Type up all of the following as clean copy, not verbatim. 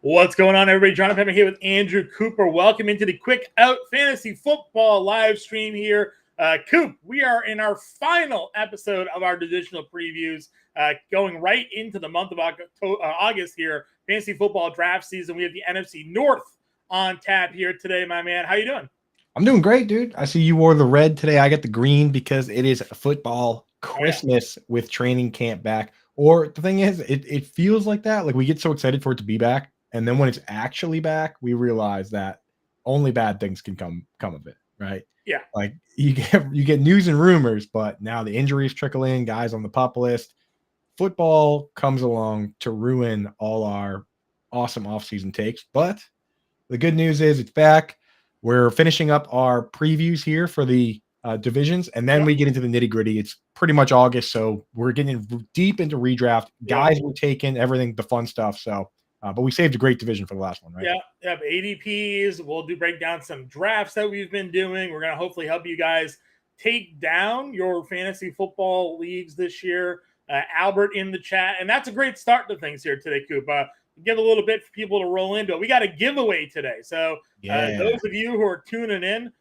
What's going on, everybody? John Impemba here with Andrew Cooper. Welcome into the Quick Out Fantasy Football live stream here. Coop, we are in our final episode of our divisional previews, going right into the month of August here. Fantasy football draft season. We have the NFC North on tap here today, my man. How you doing? I'm doing great, dude. I see you wore the red today. I got the green because it is football Christmas with training camp back. Or the thing is, it feels like that. Like we get so excited for it to be back. And then when it's actually back, we realize that only bad things can come of it, right? Yeah. Like you get news and rumors, but now the injuries trickle in, guys on the PUP list. Football comes along to ruin all our awesome offseason takes. But the good news is it's back. We're finishing up our previews here for the divisions, and then we get into the nitty-gritty. It's pretty much August, so we're getting deep into redraft. Guys were taken, everything, the fun stuff. So, but we saved a great division for the last one, right? Yeah. ADPs. We'll break down some drafts that we've been doing. We're going to hopefully help you guys take down your fantasy football leagues this year. Albert in the chat, and that's a great start to things here today, Coop. Give a little bit for people to roll into it. We got a giveaway today. So those of you who are tuning in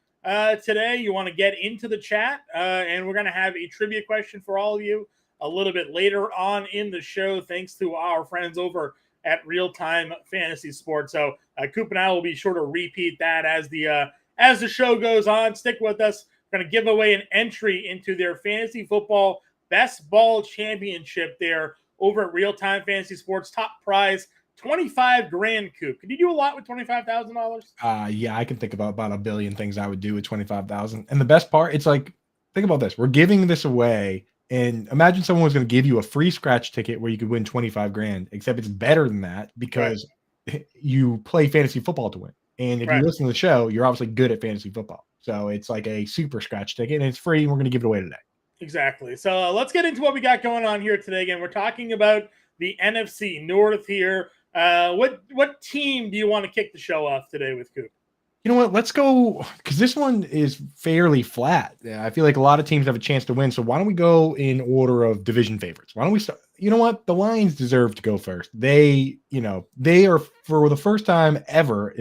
today, you want to get into the chat, and we're going to have a trivia question for all of you a little bit later on in the show, thanks to our friends over at Real Time Fantasy Sports. So Coop and I will be sure to repeat that as the show goes on. Stick with us. We're going to give away an entry into their fantasy football best ball championship there over at Real Time Fantasy Sports. Top prize, $25,000, Coop. Can you do a lot with $25,000? Yeah, I can think about a billion things I would do with 25,000. And the best part, it's like, think about this. We're giving this away, and imagine someone was going to give you a free scratch ticket where you could win 25,000, except it's better than that because you play fantasy football to win. And if you listen to the show, you're obviously good at fantasy football. So it's like a super scratch ticket, and it's free, and we're going to give it away today. Exactly. So let's get into what we got going on here today. Again, we're talking about the NFC North here. What team do you want to kick the show off today with, Coop? You know what? Let's go, because this one is fairly flat. I feel like a lot of teams have a chance to win. So why don't we go in order of division favorites? Why don't we start? You know what? The Lions deserve to go first. They are, for the first time ever,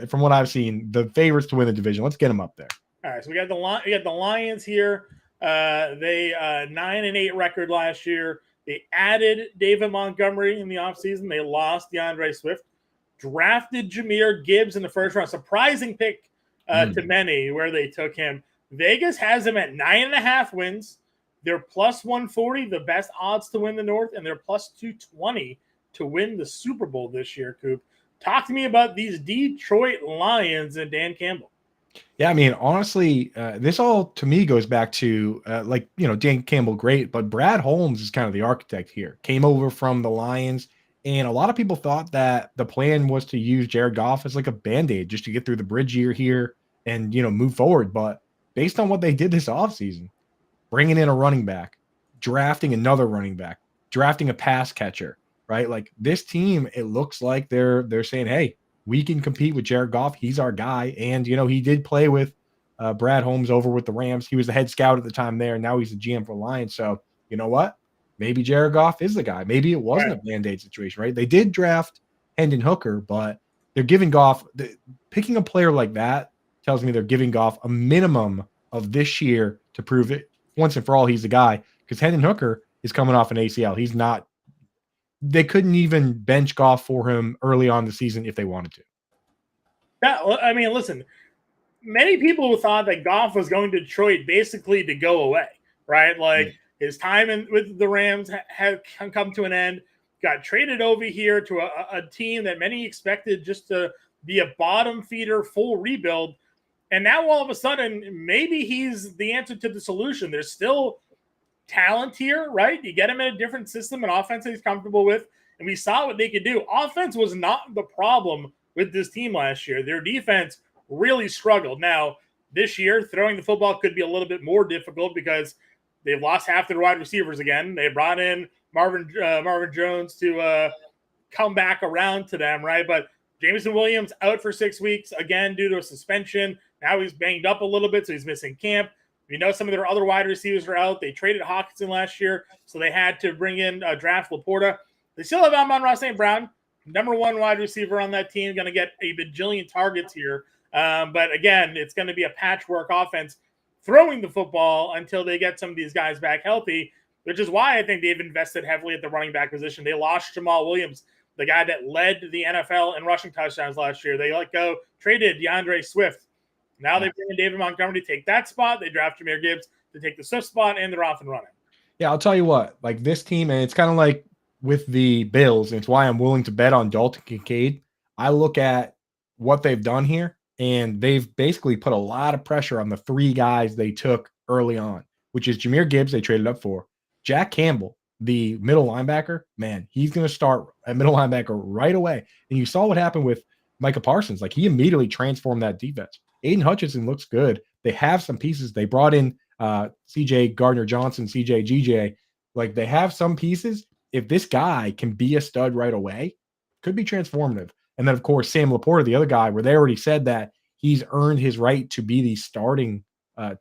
from what I've seen, the favorites to win the division. Let's get them up there. All right. So we got the Lions here. They 9-8 record last year. They added David Montgomery in the offseason. They lost DeAndre Swift. Drafted Jahmyr Gibbs in the first round. Surprising pick to many where they took him. Vegas has him at 9.5 wins. They're plus 140, the best odds to win the North, and they're plus 220 to win the Super Bowl this year, Coop. Talk to me about these Detroit Lions and Dan Campbell. Yeah, I mean, honestly, this all to me goes back to Dan Campbell, great, but Brad Holmes is kind of the architect here. Came over from the Lions, and a lot of people thought that the plan was to use Jared Goff as like a Band-Aid just to get through the bridge year here and move forward. But based on what they did this offseason, bringing in a running back, drafting another running back, drafting a pass catcher, right? Like this team, it looks like they're saying, hey, we can compete with Jared Goff. He's our guy. And, he did play with Brad Holmes over with the Rams. He was the head scout at the time there. Now he's the GM for Lions. So, you know what? Maybe Jared Goff is the guy. Maybe it wasn't a Band-Aid situation, right? They did draft Hendon Hooker, but they're giving Goff – picking a player like that tells me they're giving Goff a minimum of this year to prove it once and for all he's the guy, because Hendon Hooker is coming off an ACL. He's not – they couldn't even bench Goff for him early on in the season if they wanted to. Yeah, I mean, listen, many people thought that Goff was going to Detroit basically to go away, right? Like his time with the Rams had come to an end, got traded over here to a team that many expected just to be a bottom feeder, full rebuild. And now all of a sudden, maybe he's the answer to the solution. There's still talent here, right? You get him in a different system and offense that he's comfortable with. And we saw what they could do. Offense was not the problem with this team last year. Their defense really struggled. Now, this year, throwing the football could be a little bit more difficult because they've lost half their wide receivers again. They brought in Marvin Jones to come back around to them, right? But Jameson Williams out for 6 weeks, again, due to a suspension. Now he's banged up a little bit, so he's missing camp. We know some of their other wide receivers are out. They traded Hawkinson last year, so they had to bring in draft Laporta. They still have Amon-Ra St. Brown. number one wide receiver on that team, going to get a bajillion targets here. But again, it's going to be a patchwork offense throwing the football until they get some of these guys back healthy, which is why I think they've invested heavily at the running back position. They lost Jamal Williams, the guy that led the NFL in rushing touchdowns last year. They traded DeAndre Swift. Now they bring in David Montgomery to take that spot. They draft Jahmyr Gibbs to take the Swift spot, and they're off and running. Yeah, I'll tell you what, like this team, and it's kind of like with the Bills, and it's why I'm willing to bet on Dalton Kincaid. I look at what they've done here, and they've basically put a lot of pressure on the three guys they took early on, which is Jahmyr Gibbs, they traded up for, Jack Campbell, the middle linebacker. Man, he's going to start at middle linebacker right away. And you saw what happened with Micah Parsons. Like, he immediately transformed that defense. Aiden Hutchinson looks good. They have some pieces. They brought in CJ Gardner-Johnson, CJ GJ. Like, they have some pieces. If this guy can be a stud right away, could be transformative. And then, of course, Sam Laporta, the other guy, where they already said that he's earned his right to be the starting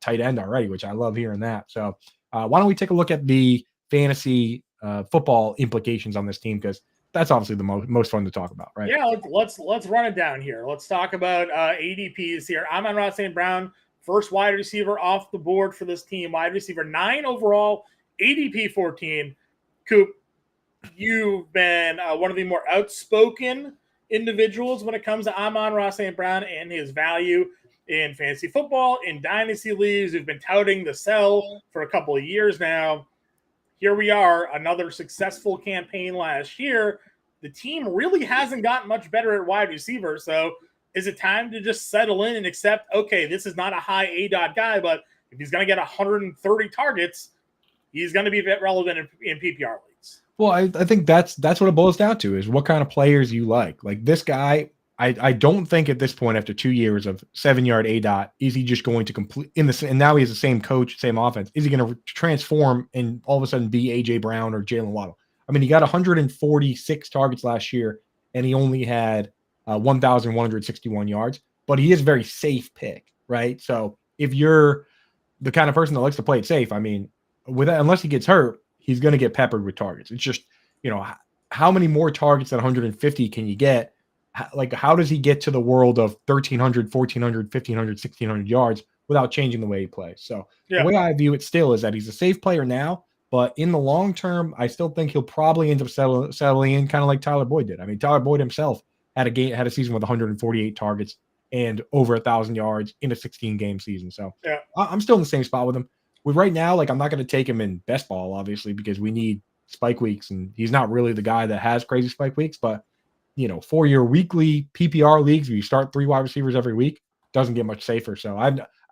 tight end already, which I love hearing that. So why don't we take a look at the fantasy football implications on this team, because that's obviously the most fun to talk about, right? Yeah, let's run it down here. Let's talk about ADPs here. Amon-Ra St. Brown, first wide receiver off the board for this team. Wide receiver 9 overall, ADP 14. Coop, you've been one of the more outspoken individuals when it comes to Amon-Ra St. Brown and his value in fantasy football, in dynasty leagues. We've been touting the sell for a couple of years now. Here we are, another successful campaign last year. The team really hasn't gotten much better at wide receiver. So is it time to just settle in and accept, okay, this is not a high ADOT guy, but if he's going to get 130 targets, he's going to be relevant in PPR leagues? Well, I think that's what it boils down to, is what kind of players you like. Like this guy, I don't think at this point, after 2 years of 7-yard ADOT, is he just going to complete and now he has the same coach, same offense. Is he going to transform and all of a sudden be AJ Brown or Jalen Waddle? I mean, he got 146 targets last year, and he only had 1,161 yards, but he is a very safe pick, right? So if you're the kind of person that likes to play it safe, I mean, unless he gets hurt, he's going to get peppered with targets. It's just, how many more targets than 150 can you get? Like, how does he get to the world of 1,300, 1,400, 1,500, 1,600 yards without changing the way he plays? So the way I view it still is that he's a safe player now, but in the long term, I still think he'll probably end up settling in kind of like Tyler Boyd did. I mean, Tyler Boyd himself had a season with 148 targets and over 1,000 yards in a 16-game season. So I'm still in the same spot with him. With right now, like, I'm not going to take him in best ball, obviously, because we need spike weeks, and he's not really the guy that has crazy spike weeks. But for your weekly PPR leagues where you start 3 wide receivers every week, doesn't get much safer. So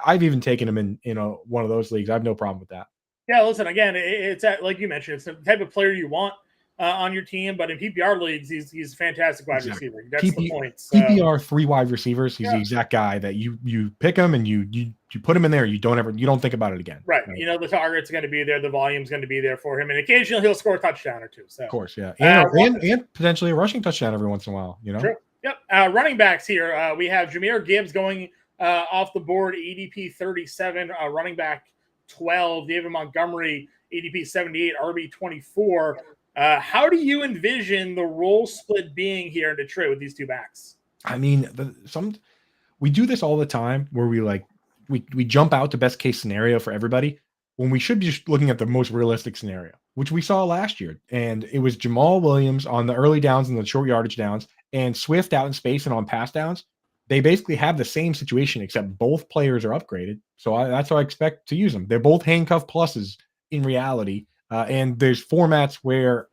I've even taken him in one of those leagues. I have no problem with that. Yeah, listen, again, it's like you mentioned, it's the type of player you want on your team, but in PPR leagues, he's a fantastic wide receiver. That's the point. So. PPR 3 wide receivers, he's the exact guy that you pick him and you put him in there. You don't think about it again. Right. The target's going to be there, the volume's going to be there for him, and occasionally he'll score a touchdown or two. So of course, yeah, and potentially a rushing touchdown every once in a while. True. Yep. Running backs here, we have Jahmyr Gibbs going off the board, ADP 37, running back 12, David Montgomery, ADP 78, RB 24. How do you envision the role split being here in Detroit with these two backs? I mean, we do this all the time where we jump out to best case scenario for everybody when we should be just looking at the most realistic scenario, which we saw last year. And it was Jamal Williams on the early downs and the short yardage downs, and Swift out in space and on pass downs. They basically have the same situation, except both players are upgraded. So that's how I expect to use them. They're both handcuff pluses in reality. And there's formats where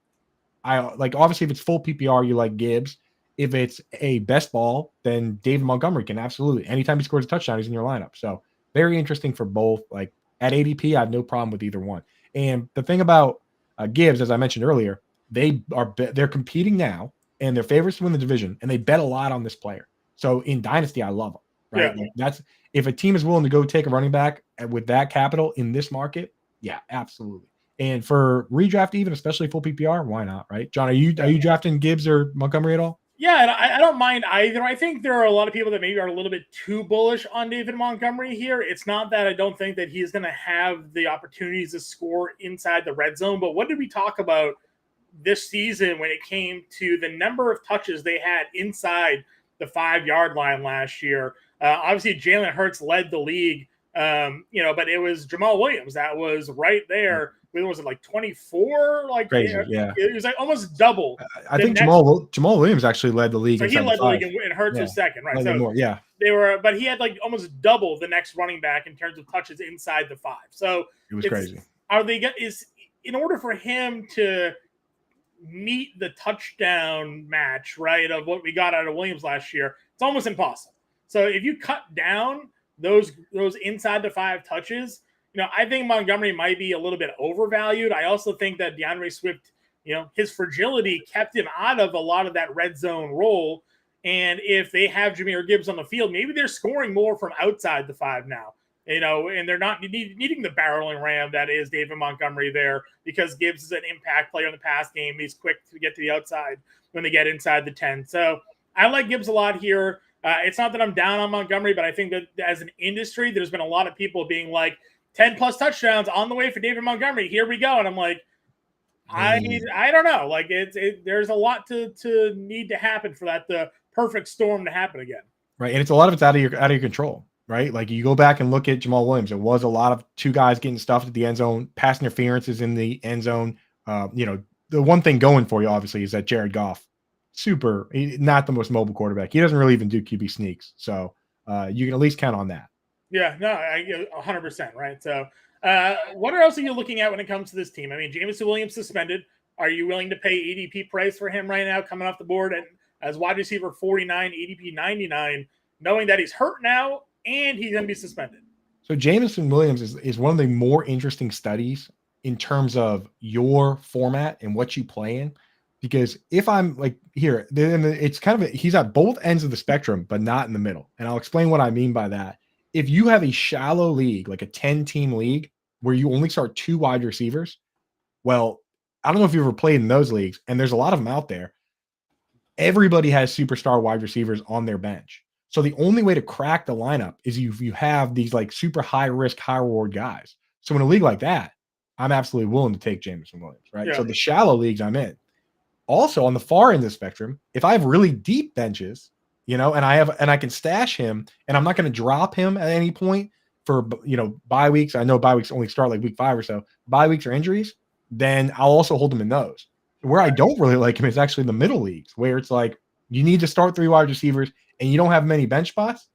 obviously if it's full PPR, you like Gibbs. If it's a best ball, then David Montgomery can absolutely, anytime he scores a touchdown, he's in your lineup. So very interesting for both. Like at ADP, I have no problem with either one. And the thing about Gibbs, as I mentioned earlier, they're competing now and they're favorites to win the division, and they bet a lot on this player. So in Dynasty, I love them. Right? Yeah. That's if a team is willing to go take a running back with that capital in this market, yeah, absolutely. And for redraft, even especially full PPR, why not? Right, John? Are you drafting Gibbs or Montgomery at all? Yeah, and I don't mind either. I think there are a lot of people that maybe are a little bit too bullish on David Montgomery here. It's not that I don't think that he's going to have the opportunities to score inside the red zone, but what did we talk about this season when it came to the number of touches they had inside the 5-yard line last year. Obviously, Jalen Hurts led the league, but it was Jamal Williams that was right there. Was it like 24? Like crazy, yeah. It was like almost double. I think Jamal Williams actually led the league. So he led the league and Hurts was second, right? So more, yeah. But he had like almost double the next running back in terms of touches inside the 5. So it was crazy. In order for him to meet the touchdown match, right, of what we got out of Williams last year, it's almost impossible. So if you cut down those inside the 5 touches, I think Montgomery might be a little bit overvalued. I also think that DeAndre Swift, his fragility kept him out of a lot of that red zone role. And if they have Jahmyr Gibbs on the field, maybe they're scoring more from outside the 5 now, and they're not needing the barreling ram that is David Montgomery there, because Gibbs is an impact player in the pass game. He's quick to get to the outside when they get inside the 10. So I like Gibbs a lot here. It's not that I'm down on Montgomery, but I think that as an industry, there's been a lot of people being like 10+ touchdowns on the way for David Montgomery. Here we go. And I'm like, I don't know. Like there's a lot to need to happen for that the perfect storm to happen again. Right. And it's a lot of it's out of your control, right? Like you go back and look at Jamal Williams. It was a lot of 2 guys getting stuffed at the end zone, pass interferences in the end zone. The one thing going for you, obviously, is that Jared Goff, not the most mobile quarterback. He doesn't really even do QB sneaks. So you can at least count on that. Yeah, no, 100%, right? So what else are you looking at when it comes to this team? I mean, Jameson Williams suspended. Are you willing to pay ADP price for him right now coming off the board and as wide receiver 49, ADP 99, knowing that he's hurt now and he's going to be suspended? So Jameson Williams is one of the more interesting studies in terms of your format and what you play in. Because if I'm like here, then it's kind of he's at both ends of the spectrum, but not in the middle. And I'll explain what I mean by that. If you have a shallow league, like a 10-team league, where you only start 2 wide receivers, well, I don't know if you've ever played in those leagues, and there's a lot of them out there. Everybody has superstar wide receivers on their bench. So the only way to crack the lineup is if you have these like super high risk, high reward guys. So in a league like that, I'm absolutely willing to take Jameson Williams, right? Yeah. So the shallow leagues I'm in. Also on the far end of the spectrum, if I have really deep benches, and I can stash him and I'm not going to drop him at any point for, bye weeks. I know bye weeks only start like week 5 or so, bye weeks or injuries, then I'll also hold him in those. Where I don't really like him is actually the middle leagues, where it's like you need to start 3 wide receivers and you don't have many bench spots.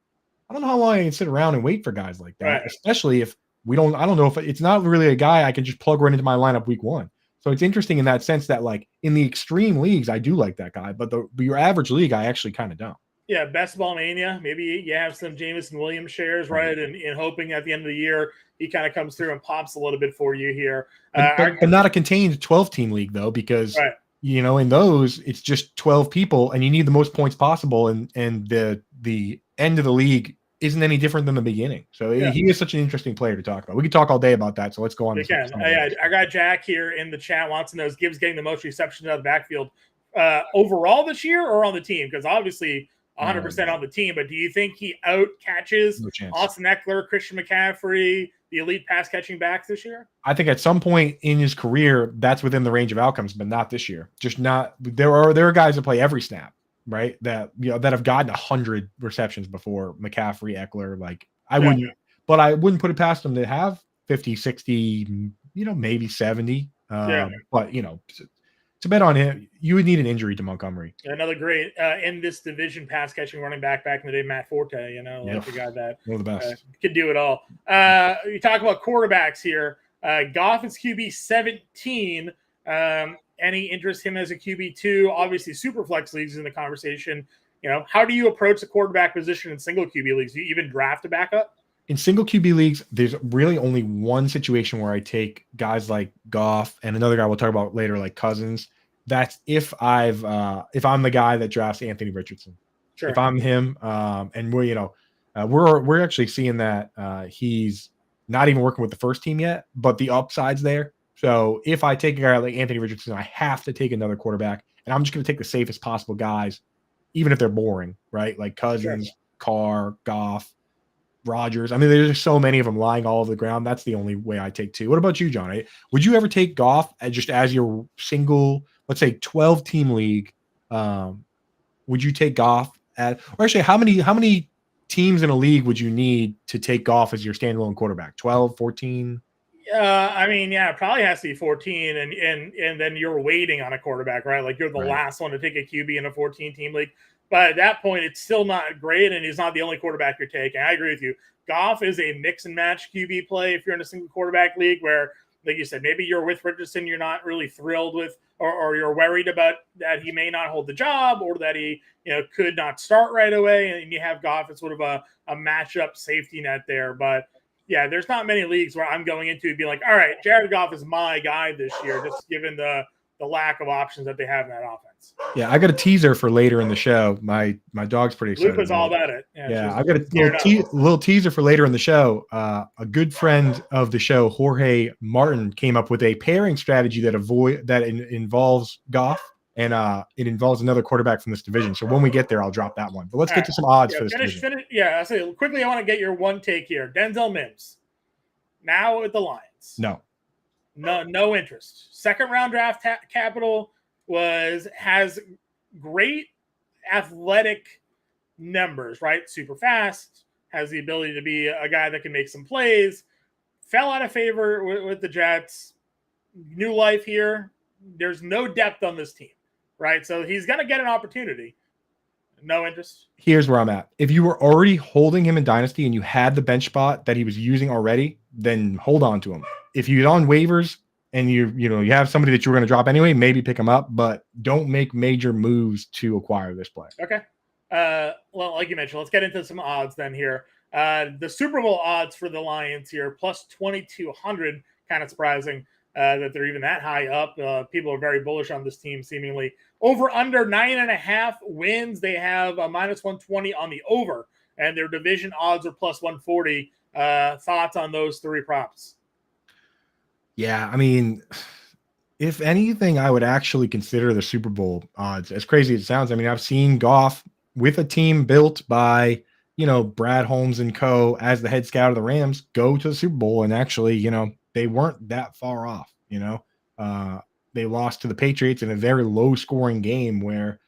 I don't know how long I can sit around and wait for guys like that, especially if I don't know if it's not really a guy I can just plug right into my lineup week 1. So it's interesting in that sense that like in the extreme leagues, I do like that guy, but your average league, I actually kind of don't. Yeah, best ball mania. Maybe you have some Jameson Williams shares, right? And hoping at the end of the year he kind of comes through and pops a little bit for you here. But not a contained 12-team league though, because in those it's just 12 people and you need the most points possible, and the end of the league isn't any different than the beginning. So he is such an interesting player to talk about. We could talk all day about that. So let's go on. I got Jack here in the chat wants to know, is Gibbs getting the most receptions out of the backfield overall this year or on the team? Because obviously 100% on the team, but do you think he out catches Austin Eckler, Christian McCaffrey, the elite pass catching backs this year? I think at some point in his career, that's within the range of outcomes, but not this year. Just not. There are guys that play every snap, right? That that have gotten 100 receptions before McCaffrey, Eckler. Like I wouldn't put it past them to have 50, 60, maybe 70. But to bet on him, you would need an injury to Montgomery. Another great in this division pass catching running back in the day, Matt Forte. Like the guy that one of the best could do it all. You talk about quarterbacks here. Goff is QB 17. Any interest him as a QB 2? Obviously, super flex leagues in the conversation. How do you approach the quarterback position in single QB leagues? Do you even draft a backup? In single QB leagues, there's really only one situation where I take guys like Goff and another guy we'll talk about later, like Cousins. That's if I'm the guy that drafts Anthony Richardson. Sure. If I'm him, and we're actually seeing that he's not even working with the first team yet, but the upside's there. So if I take a guy like Anthony Richardson, I have to take another quarterback, and I'm just going to take the safest possible guys, even if they're boring, right? Like Cousins, Carr, Goff, Rodgers. I mean, there's so many of them lying all over the ground. That's the only way I take 2. What about you, John? Would you ever take Goff just as your single let's say 12 team league, would you take Goff at, or actually how many teams in a league would you need to take Goff as your standalone quarterback? 12, 14? I mean, yeah, it probably has to be 14, and then you're waiting on a quarterback, right? Like you're the Right. last one to take a QB in a 14 team league. But at that point, it's still not great, and he's not the only quarterback you're taking. I agree with you. Goff is a mix and match QB play if you're in a single quarterback league where, like you said, maybe you're with Richardson, you're not really thrilled with, or you're worried about that he may not hold the job or that he could not start right away, and you have Goff as sort of a matchup safety net there. But yeah, there's not many leagues where I'm going into and be like, all right, Jared Goff is my guy this year, just given the lack of options that they have in that offense. Yeah, I got a teaser for later in the show. My dog's pretty excited. Luke was all about it. Yeah, I got a little teaser for later in the show. A good friend of the show, Jorge Martin, came up with a pairing strategy that involves Goff and it involves another quarterback from this division. So when we get there, I'll drop that one. But let's get to some odds for this division. Yeah, I'll say quickly. I want to get your one take here. Denzel Mims, now with the Lions. No interest. Second round draft capital has great athletic numbers, right? Super fast, has the ability to be a guy that can make some plays. Fell out of favor with the Jets. New life here. There's no depth on this team, right? So he's going to get an opportunity. No interest. Here's where I'm at. If you were already holding him in Dynasty and you had the bench spot that he was using already, then hold on to him. If you're on waivers and you have somebody that you were going to drop anyway, maybe pick him up, but don't make major moves to acquire this player. Okay. Well, like you mentioned, let's get into some odds then here. The Super Bowl odds for the Lions here, plus 2,200, kind of surprising that they're even that high up. People are very bullish on this team, seemingly. Over under 9.5 wins. They have a minus 120 on the over, and their division odds are plus 140. Thoughts on those three props? Yeah, I mean, if anything, I would actually consider the Super Bowl odds. As crazy as it sounds, I mean, I've seen Goff with a team built by, Brad Holmes and co. as the head scout of the Rams go to the Super Bowl, and actually, they weren't that far off. They lost to the Patriots in a very low-scoring game where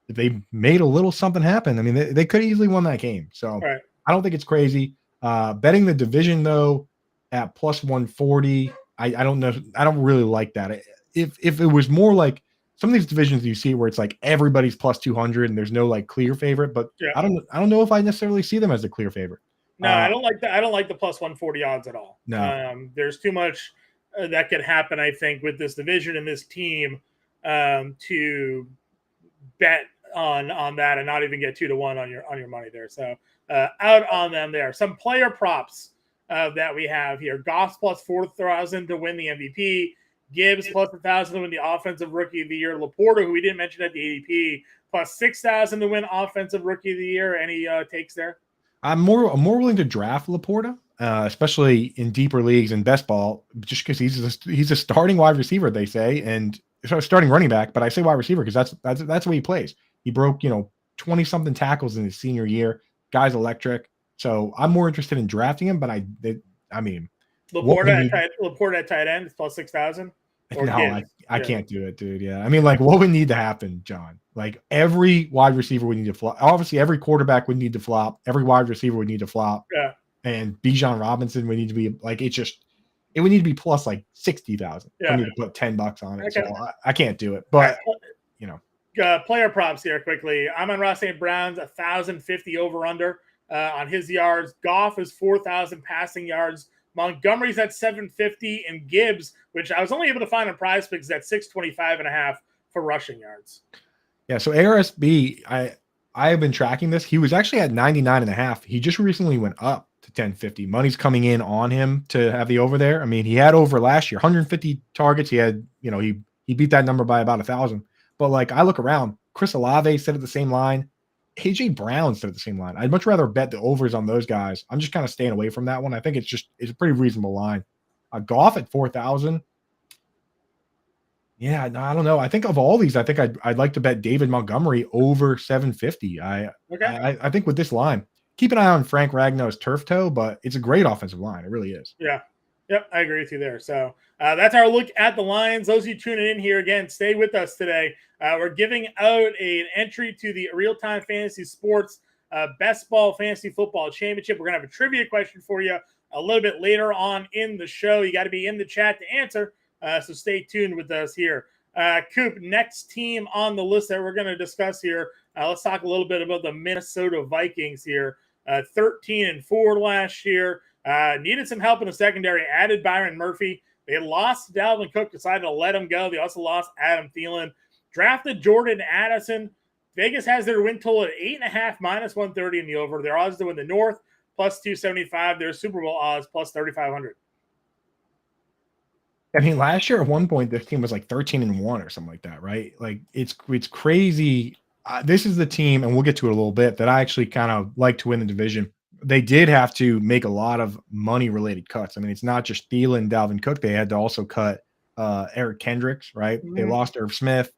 if they made a little something happen, I mean, they could have easily won that game. So right. I don't think it's crazy. Betting the division, though, at plus 140, I don't know. I don't really like that. If it was more like some of these divisions you see where it's like everybody's plus 200 and there's no like clear favorite, but yeah. I don't know if I necessarily see them as a clear favorite. No, I don't like that. I don't like the plus 140 odds at all. No, there's too much that could happen, I think, with this division and this team to bet on that and not even get 2-1 on your money there. So out on them there. Some player props that we have here. Goff plus 4,000 to win the MVP. Gibbs plus 1,000 to win the Offensive Rookie of the Year. Laporta, who we didn't mention at the ADP, plus 6,000 to win Offensive Rookie of the Year. Any takes there? I'm more willing to draft Laporta, especially in deeper leagues and best ball, just because he's a starting wide receiver, they say, and starting running back. But I say wide receiver because that's what he plays. He broke 20-something tackles in his senior year. Guy's electric. So I'm more interested in drafting him. But I mean, Laporta at tight end is plus 6,000. No, I can't do it, dude. Yeah. I mean, like, what would need to happen, John? Like, every wide receiver would need to flop. Obviously, every quarterback would need to flop. Every wide receiver would need to flop. Yeah. And Bijan Robinson would need to be like, it would need to be plus like 60,000 for me to put $10 on it. Okay. So I can't do it. But player props here quickly. I'm on Ross St. Brown's 1,050 over under on his yards. Goff is 4,000 passing yards. Montgomery's at 750, and Gibbs, which I was only able to find on Prize Picks, at 625.5 for rushing yards. Yeah, so ARSB, I have been tracking this. He was actually at 99.5. He just recently went up to 1050. Money's coming in on him to have the over there. I mean, he had over last year, 150 targets. He had, he beat that number by about 1,000. But like, I look around, Chris Olave sit at the same line. AJ Brown stood at the same line. I'd much rather bet the overs on those guys. I'm just kind of staying away from that one. I think it's a pretty reasonable line. Goff at 4,000. Yeah, no, I don't know. I think of all these, I think I'd like to bet David Montgomery over 750. I think with this line, keep an eye on Frank Ragnow's turf toe, but it's a great offensive line. It really is. Yeah. Yep, I agree with you there. So that's our look at the Lions. Those of you tuning in here, again, stay with us today. We're giving out an entry to the Real-Time Fantasy Sports Best Ball Fantasy Football Championship. We're going to have a trivia question for you a little bit later on in the show. You got to be in the chat to answer, so stay tuned with us here. Coop, next team on the list that we're going to discuss here, let's talk a little bit about the Minnesota Vikings here. 13-4 last year. Needed some help in the secondary, added Byron Murphy. They lost Dalvin Cook, decided to let him go. They also lost Adam Thielen. Drafted Jordan Addison. Vegas has their win total at 8.5 minus 130 in the over. Their odds to win the North plus 275. Their Super Bowl odds plus 3,500. I mean, last year at one point, this team was like 13-1 or something like that, right? Like it's crazy. This is the team, and we'll get to it a little bit, that I actually kind of like to win the division. They did have to make a lot of money-related cuts. I mean, it's not just Thielen, Dalvin Cook. They had to also cut Eric Kendricks, right? Mm-hmm. They lost Irv Smith.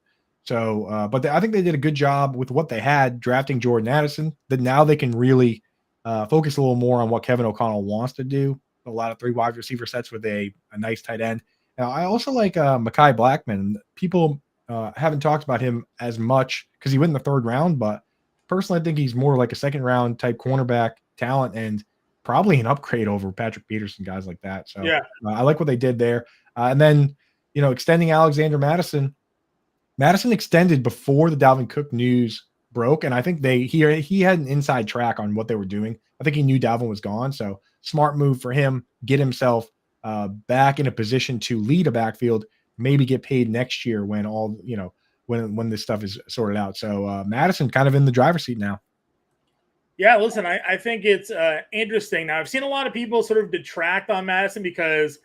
So, but I think they did a good job with what they had, drafting Jordan Addison, that now they can really focus a little more on what Kevin O'Connell wants to do. A lot of 3 wide receiver sets with a nice tight end. Now, I also like Mekhi Blackmon. People haven't talked about him as much because he went in the 3rd round, but personally, I think he's more like a 2nd round type cornerback talent and probably an upgrade over Patrick Peterson, guys like that. So yeah, I like what they did there. And then, extending Alexander Madison. Madison extended before the Dalvin Cook news broke, and I think he had an inside track on what they were doing. I think he knew Dalvin was gone, so smart move for him. Get himself back in a position to lead a backfield, maybe get paid next year when all, when this stuff is sorted out. So Madison kind of in the driver's seat now. Yeah, listen, I think it's interesting. Now, I've seen a lot of people sort of detract on Madison because,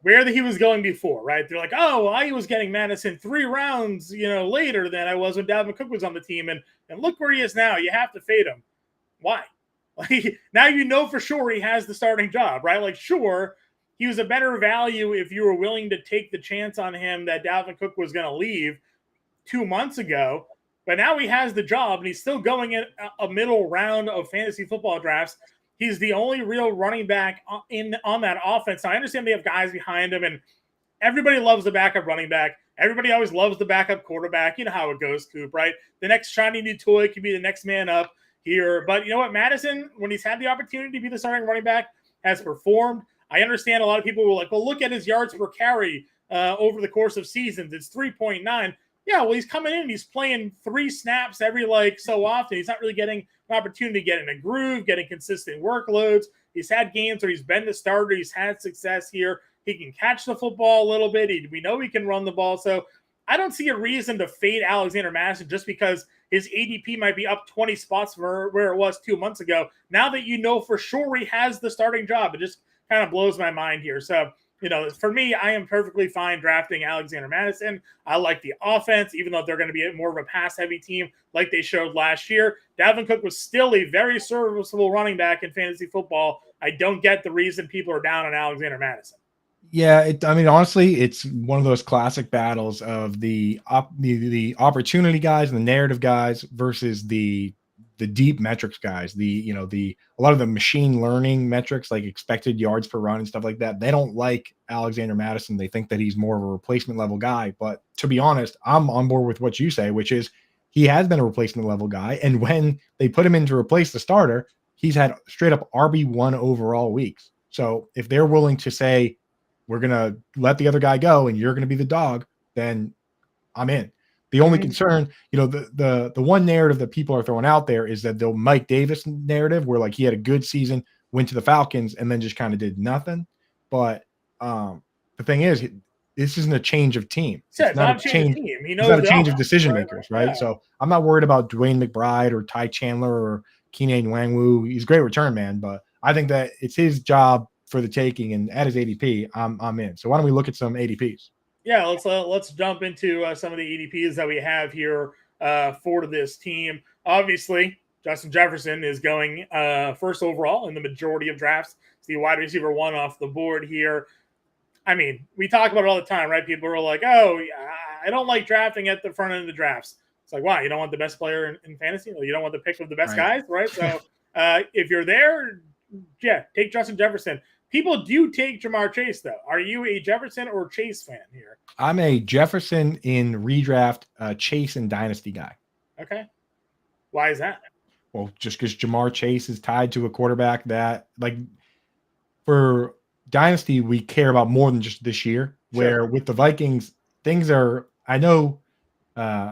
where he was going before, right? They're like, oh, well, I was getting Madison 3 rounds, later than I was when Dalvin Cook was on the team. And look where he is now. You have to fade him. Why? Like, now for sure he has the starting job, right? Like, sure, he was a better value if you were willing to take the chance on him that Dalvin Cook was going to leave 2 months ago. But now he has the job, and he's still going in a middle round of fantasy football drafts. He's the only real running back on that offense. Now, I understand they have guys behind him, and everybody loves the backup running back. Everybody always loves the backup quarterback. You know how it goes, Coop, right? The next shiny new toy could be the next man up here. But you know what? Madison, when he's had the opportunity to be the starting running back, has performed. I understand a lot of people were like, well, look at his yards per carry over the course of seasons. It's 3.9. Yeah, well, he's coming in. He's playing 3 snaps every so often. He's not really getting an opportunity to get in a groove, getting consistent workloads. He's had games where he's been the starter. He's had success here. He can catch the football a little bit. We know he can run the ball. So I don't see a reason to fade Alexander Madison just because his ADP might be up 20 spots from where it was 2 months ago. Now that for sure he has the starting job, it just kind of blows my mind here. So, for me, I am perfectly fine drafting Alexander Madison. I like the offense, even though they're going to be more of a pass-heavy team like they showed last year. Dalvin Cook was still a very serviceable running back in fantasy football. I don't get the reason people are down on Alexander Madison. Yeah, honestly, it's one of those classic battles of the opportunity guys and the narrative guys versus the deep metrics guys, a lot of the machine learning metrics like expected yards per run and stuff like that. They don't like Alexander Madison. They think that he's more of a replacement level guy. But to be honest, I'm on board with what you say, which is he has been a replacement level guy. And when they put him in to replace the starter, he's had straight up RB1 overall weeks. So if they're willing to say, we're going to let the other guy go and you're going to be the dog, then I'm in. The only concern, the one narrative that people are throwing out there is that the Mike Davis narrative where he had a good season, went to the Falcons, and then just kind of did nothing. But the thing is, this isn't a change of team. It's not a change of team. It's not a change of decision makers, right? Yeah. So I'm not worried about Dwayne McBride or Ty Chandler or Keenan Nwangwu. He's a great return man, but I think that it's his job for the taking, and at his ADP, I'm in. So why don't we look at some ADPs? Yeah, let's jump into some of the ADPs that we have here for this team. Obviously, Justin Jefferson is going first overall in the majority of drafts. It's the wide receiver 1 off the board here. I mean, we talk about it all the time, right? People are like, oh, I don't like drafting at the front end of the drafts. It's like, wow, you don't want the best player in fantasy? You don't want the pick of the best guys, right? So if you're there, yeah, take Justin Jefferson. People do take Jamar Chase, though. Are you a Jefferson or Chase fan here? I'm a Jefferson in redraft, Chase and Dynasty guy. Okay. Why is that? Well, just because Jamar Chase is tied to a quarterback that, like, for Dynasty, we care about more than just this year. Where with the Vikings, things are, I know,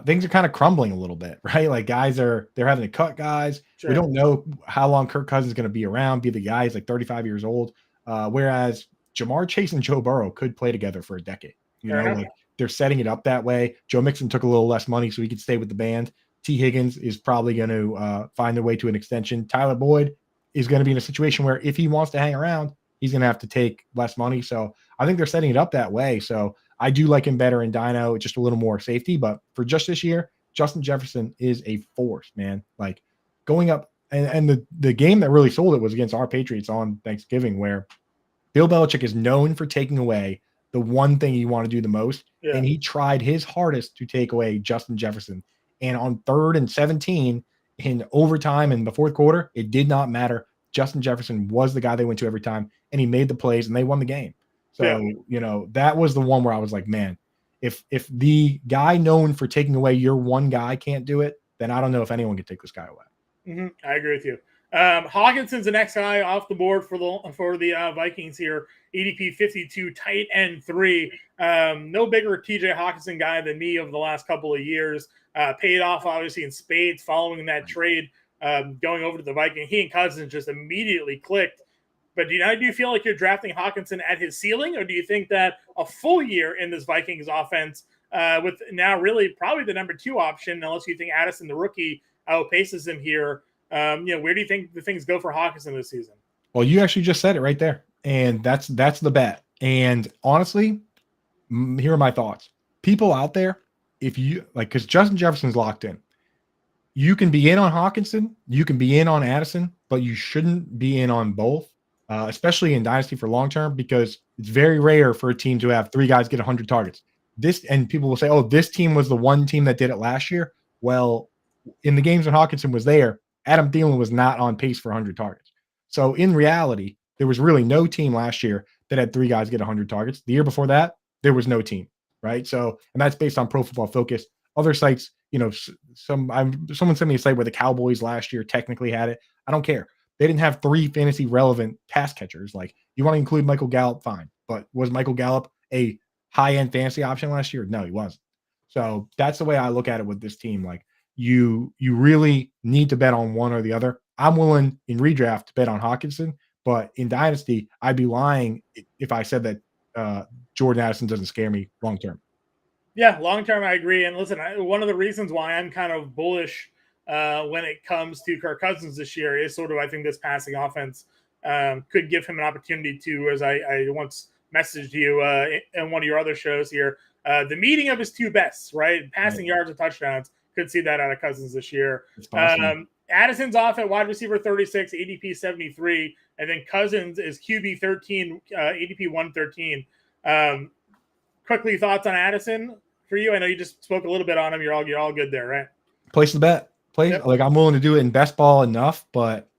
things are kind of crumbling a little bit, right? Like they're having to cut guys. Sure. We don't know how long Kirk Cousins is going to be around. Be the guy, he's like 35 years old. Whereas Jamar Chase and Joe Burrow could play together for a decade. Like they're setting it up that way. Joe Mixon took a little less money so he could stay with the band. T. Higgins is probably going to find their way to an extension. Tyler Boyd is going to be in a situation where if he wants to hang around, he's going to have to take less money. So I think they're setting it up that way. So I do like him better in Dino, just a little more safety. But for just this year, Justin Jefferson is a force, man. Like going up, and the game that really sold it was against our Patriots on Thanksgiving, where Bill Belichick is known for taking away the one thing you want to do the most. Yeah. And he tried his hardest to take away Justin Jefferson. And on 3rd and 17 in overtime in the fourth quarter, it did not matter. Justin Jefferson was the guy they went to every time, and he made the plays, and they won the game. So, that was the one where I was like, man, if the guy known for taking away your one guy can't do it, then I don't know if anyone can take this guy away. Mm-hmm. I agree with you. Hawkinson's the next guy off the board for the Vikings here. ADP 52, tight end 3. No bigger TJ Hawkinson guy than me over the last couple of years. Paid off, obviously, in spades following that trade going over to the Vikings. He and Cousins just immediately clicked. But do you feel like you're drafting Hawkinson at his ceiling, or do you think that a full year in this Vikings offense with now really probably the number 2 option, unless you think Addison, the rookie, outpaces him here, where do you think the things go for Hawkinson this season? Well, you actually just said it right there, and that's the bet. And honestly, here are my thoughts. People out there, if you like, because Justin Jefferson's locked in, you can be in on Hawkinson, you can be in on Addison, but you shouldn't be in on both. Especially in Dynasty for long term, because it's very rare for a team to have 3 guys get 100 targets. And people will say, oh, this team was the one team that did it last year. Well, in the games when Hawkinson was there, Adam Thielen was not on pace for 100 targets. So in reality, there was really no team last year that had 3 guys get 100 targets. The year before that, there was no team, right? So, and that's based on Pro Football Focus. Other sites, someone sent me a site where the Cowboys last year technically had it. I don't care. They didn't have 3 fantasy relevant pass catchers. Like, you want to include Michael Gallup, fine. But was Michael Gallup a high-end fantasy option last year? No, he wasn't. So that's the way I look at it with this team. Like, you really need to bet on one or the other. I'm willing in redraft to bet on Hawkinson, but in Dynasty, I'd be lying if I said that Jordan Addison doesn't scare me long-term. Yeah, long-term, I agree. And listen, one of the reasons why I'm kind of bullish when it comes to Kirk Cousins this year is sort of, I think this passing offense could give him an opportunity to, as I once messaged you in one of your other shows here, the meeting of his 2 bests, right? Passing yards and touchdowns. Could see that out of Cousins this year. Addison's off at wide receiver 36, ADP 73, and then Cousins is QB 13, ADP 113. Quickly, thoughts on Addison for you? I know you just spoke a little bit on him. You're all good there, right? Place the bet. Yep. Like, I'm willing to do it in best ball enough, but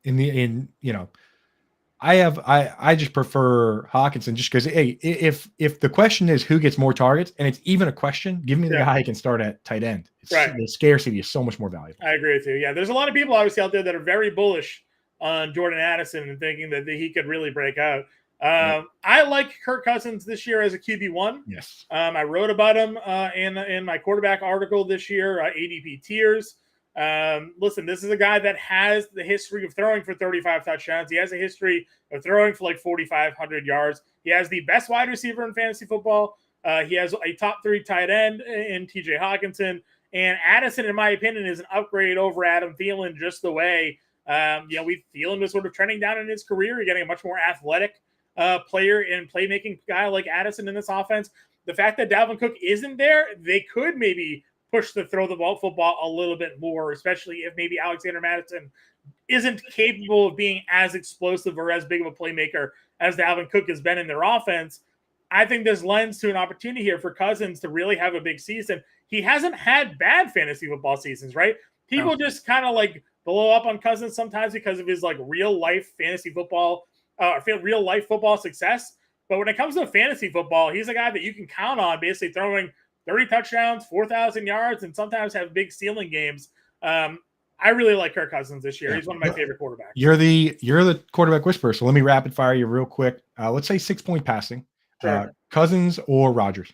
I just prefer Hawkinson just because, hey, if the question is who gets more targets, and it's even a question, give me the guy who can start at tight end. The scarcity is so much more valuable. I agree with you. Yeah, there's a lot of people obviously out there that are very bullish on Jordan Addison and thinking that he could really break out. I like Kirk Cousins this year as a QB1. Yes. I wrote about him in my quarterback article this year, ADP tiers. Listen, this is a guy that has the history of throwing for 35 touchdowns. He has a history of throwing for like 4,500 yards. He has the best wide receiver in fantasy football. He has a top 3 tight end in TJ Hawkinson. And Addison, in my opinion, is an upgrade over Adam Thielen, just the way, Thielen was sort of trending down in his career. You're getting a much more athletic player and playmaking guy like Addison in this offense. The fact that Dalvin Cook isn't there, they could maybe push the football a little bit more, especially if maybe Alexander Mattison isn't capable of being as explosive or as big of a playmaker as Dalvin Cook has been in their offense. I think this lends to an opportunity here for Cousins to really have a big season. He hasn't had bad fantasy football seasons, right? People just kind of like blow up on Cousins sometimes because of his like real life fantasy football real life football success. But when it comes to fantasy football, he's a guy that you can count on basically throwing 30 touchdowns, 4,000 yards, and sometimes have big ceiling games. I really like Kirk Cousins this year. He's one of my favorite quarterbacks. You're the quarterback whisperer. So let me rapid fire you real quick. Let's say 6-point passing. Sure. Cousins or Rodgers?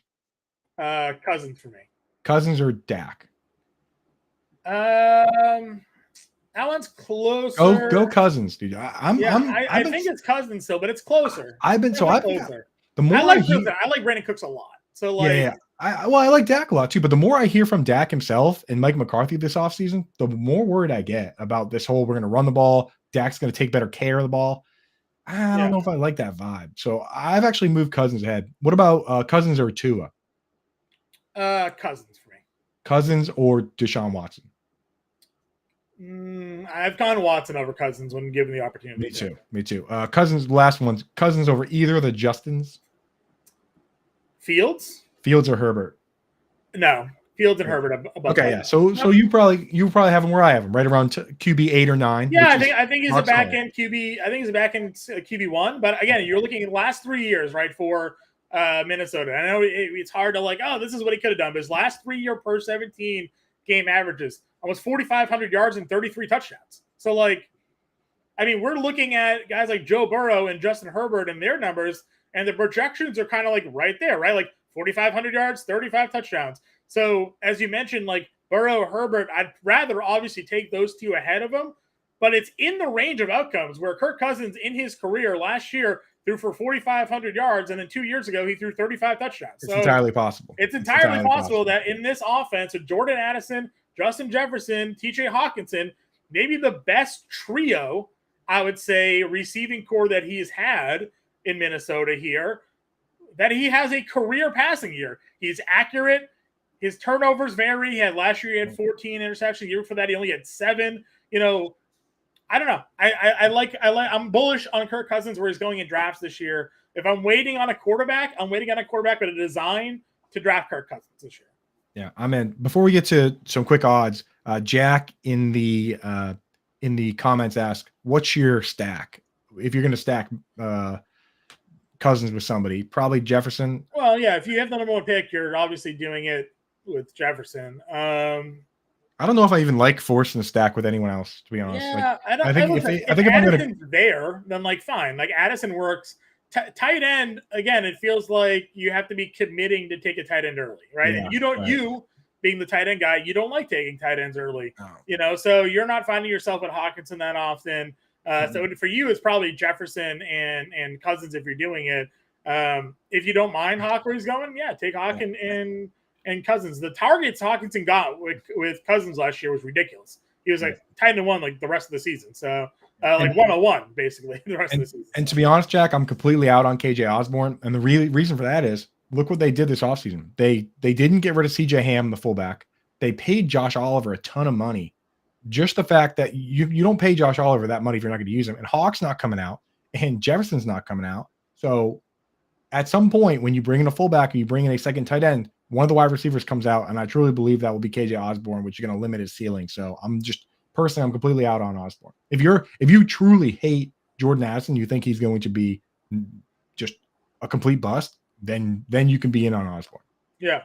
Cousins for me. Cousins or Dak? That one's closer. Go Cousins, dude. I think it's Cousins still, but it's closer. The more I like Brandon Cooks a lot. So I like Dak a lot too, but the more I hear from Dak himself and Mike McCarthy this offseason, the more worried I get about this whole we're going to run the ball. Dak's going to take better care of the ball. I don't know if I like that vibe. So I've actually moved Cousins ahead. What about Cousins or Tua? Cousins for me. Cousins or Deshaun Watson? I've gone Watson over Cousins when given the opportunity. Me too. Cousins, last one. Cousins over either of the Justins? Fields or Herbert? No, Fields and Herbert above. Okay, yeah. So you probably have him where I have him, right around QB 8 or 9. Yeah, I think he's a back end QB. I think he's a back end QB1. But again, you're looking at the last 3 years, right, for Minnesota. I know it's hard to this is what he could have done. But his last 3-year per 17 game averages almost 4,500 yards and 33 touchdowns. So we're looking at guys like Joe Burrow and Justin Herbert and their numbers. And the projections are kind of right there, right? 4,500 yards, 35 touchdowns. So as you mentioned, Burrow, Herbert, I'd rather obviously take those two ahead of them, but it's in the range of outcomes where Kirk Cousins in his career last year threw for 4,500 yards, and then 2 years ago he threw 35 touchdowns. It's entirely possible. It's entirely possible that in this offense with Jordan Addison, Justin Jefferson, TJ Hawkinson, maybe the best trio, I would say, receiving core that he's had in Minnesota here, that he has a career passing year. He's accurate. His turnovers vary. He had last year, he had 14 interceptions. The year before that, he only had 7. I don't know. I'm bullish on Kirk Cousins where he's going in drafts this year. If I'm waiting on a quarterback, with a design to draft Kirk Cousins this year. Yeah, I'm in. Before we get to some quick odds, Jack in the comments asked, "What's your stack? If you're going to stack Cousins with somebody, probably Jefferson." Well, yeah, if you have the number 1 pick, you're obviously doing it with Jefferson. I don't know if I even like forcing a stack with anyone else, to be honest. Yeah, I think if I'm going to there, then fine. Addison works. Tight end, again, it feels like you have to be committing to take a tight end early, right? Yeah, and you being the tight end guy, you don't like taking tight ends early, so you're not finding yourself at Hawkinson that often. So for you, it's probably Jefferson and Cousins if you're doing it. If you don't mind Hawk where he's going, take Hawk and Cousins. The targets Hawkinson got with Cousins last year was ridiculous. He was tight end 1 the rest of the season. So 101 basically the rest of the season. And to be honest, Jack, I'm completely out on KJ Osborne, and the reason for that is look what they did this offseason. They didn't get rid of CJ Ham, the fullback. They paid Josh Oliver a ton of money. Just the fact that you don't pay Josh Oliver that money if you're not going to use him, and Hawk's not coming out, and Jefferson's not coming out. So at some point, when you bring in a fullback or you bring in a second tight end, one of the wide receivers comes out, and I truly believe that will be KJ Osborne, which is going to limit his ceiling. So I'm completely out on Osborne. If you truly hate Jordan Addison, you think he's going to be just a complete bust, then you can be in on Osborne. Yeah.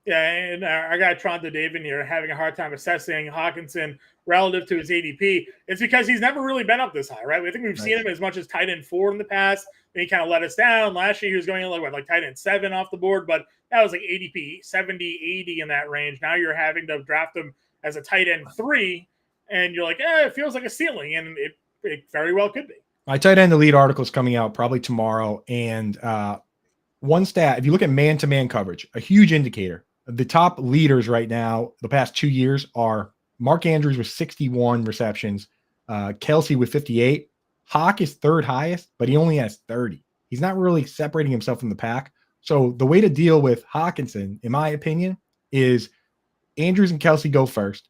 Yeah, and our guy Tronto David here having a hard time assessing Hawkinson relative to his ADP. It's because he's never really been up this high, right? I think we've seen him as much as tight end 4 in the past. And he kind of let us down. Last year he was going in tight end 7 off the board, but that was ADP 70, 80 in that range. Now you're having to draft him as a tight end 3, and you're it feels like a ceiling, and it very well could be. My tight end elite article is coming out probably tomorrow, and one stat, if you look at man-to-man coverage, a huge indicator. The top leaders right now, the past 2 years, are Mark Andrews with 61 receptions, Kelsey with 58. Hawk is 3rd highest, but he only has 30. He's not really separating himself from the pack. So the way to deal with Hawkinson, in my opinion, is Andrews and Kelsey go first.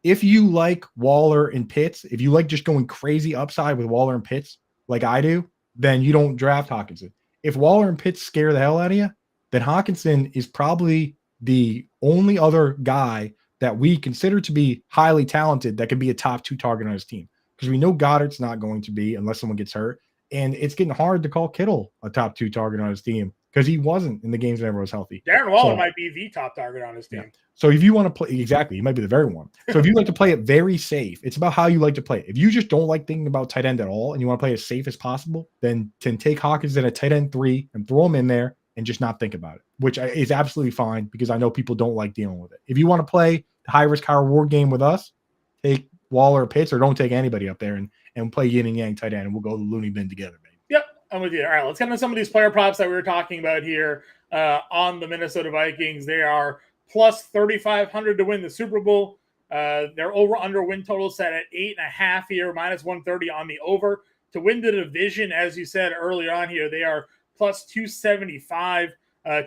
If you like Waller and Pitts, if you like just going crazy upside with Waller and Pitts like I do, then you don't draft Hawkinson. If Waller and Pitts scare the hell out of you, then Hawkinson is probably the only other guy that we consider to be highly talented that could be a top 2 target on his team. Because we know Goddard's not going to be unless someone gets hurt. And it's getting hard to call Kittle a top 2 target on his team because he wasn't in the games whenever was healthy. Darren Waller might be the top target on his team. Yeah. So if you want to play, exactly, he might be the very one. So if you like to play it very safe, it's about how you like to play it. If you just don't like thinking about tight end at all and you want to play as safe as possible, then take Hawkins in a tight end 3 and throw him in there and just not think about it, which is absolutely fine because I know people don't like dealing with it. If you want to play the high risk, high reward game with us, take Waller or Pitts or don't take anybody up there and play yin and yang tight end and we'll go to the loony bin together, baby. Yep, I'm with you. All right, let's get into some of these player props that we were talking about here on the Minnesota Vikings. They are plus 3,500 to win the Super Bowl. Their over-under win total set at 8.5 here, minus 130 on the over. To win the division, as you said earlier on here, they are plus 275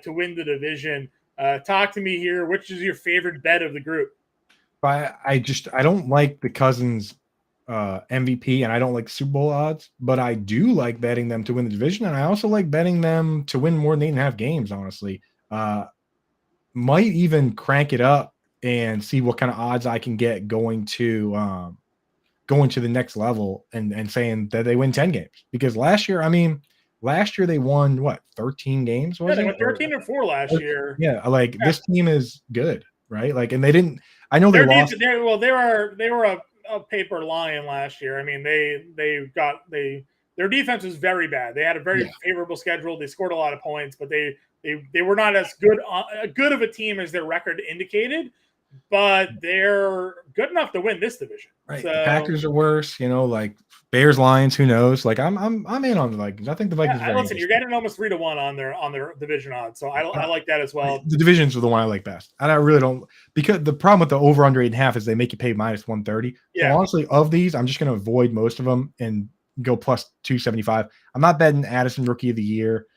to win the division. Talk to me here. Which is your favorite bet of the group? I don't like the Cousins MVP and I don't like Super Bowl odds, but I do like betting them to win the division. And I also like betting them to win more than 8.5 games, honestly. Might even crank it up and see what kind of odds I can get going to the next level and saying that they win 10 games. Because last year they won what, 13 games? Yeah, they won 13 or 4 last year. Yeah, like this team is good, right? Like, and they didn't. I know they lost. They were a paper lion last year. I mean, their defense was very bad. They had a very favorable schedule. They scored a lot of points, but they were not as good of a team as their record indicated. But they're good enough to win this division. Right. So, the Packers are worse, like Bears, Lions. Who knows? Like I'm in on the Vikings. I think the Vikings. Listen, you're getting almost 3-1 on their division odds, so I like that as well. The divisions are the one I like best, and I really don't, because the problem with the over under 8.5 is they make you pay minus 130. Yeah. So honestly, of these, I'm just going to avoid most of them and go plus 275. I'm not betting Addison Rookie of the Year.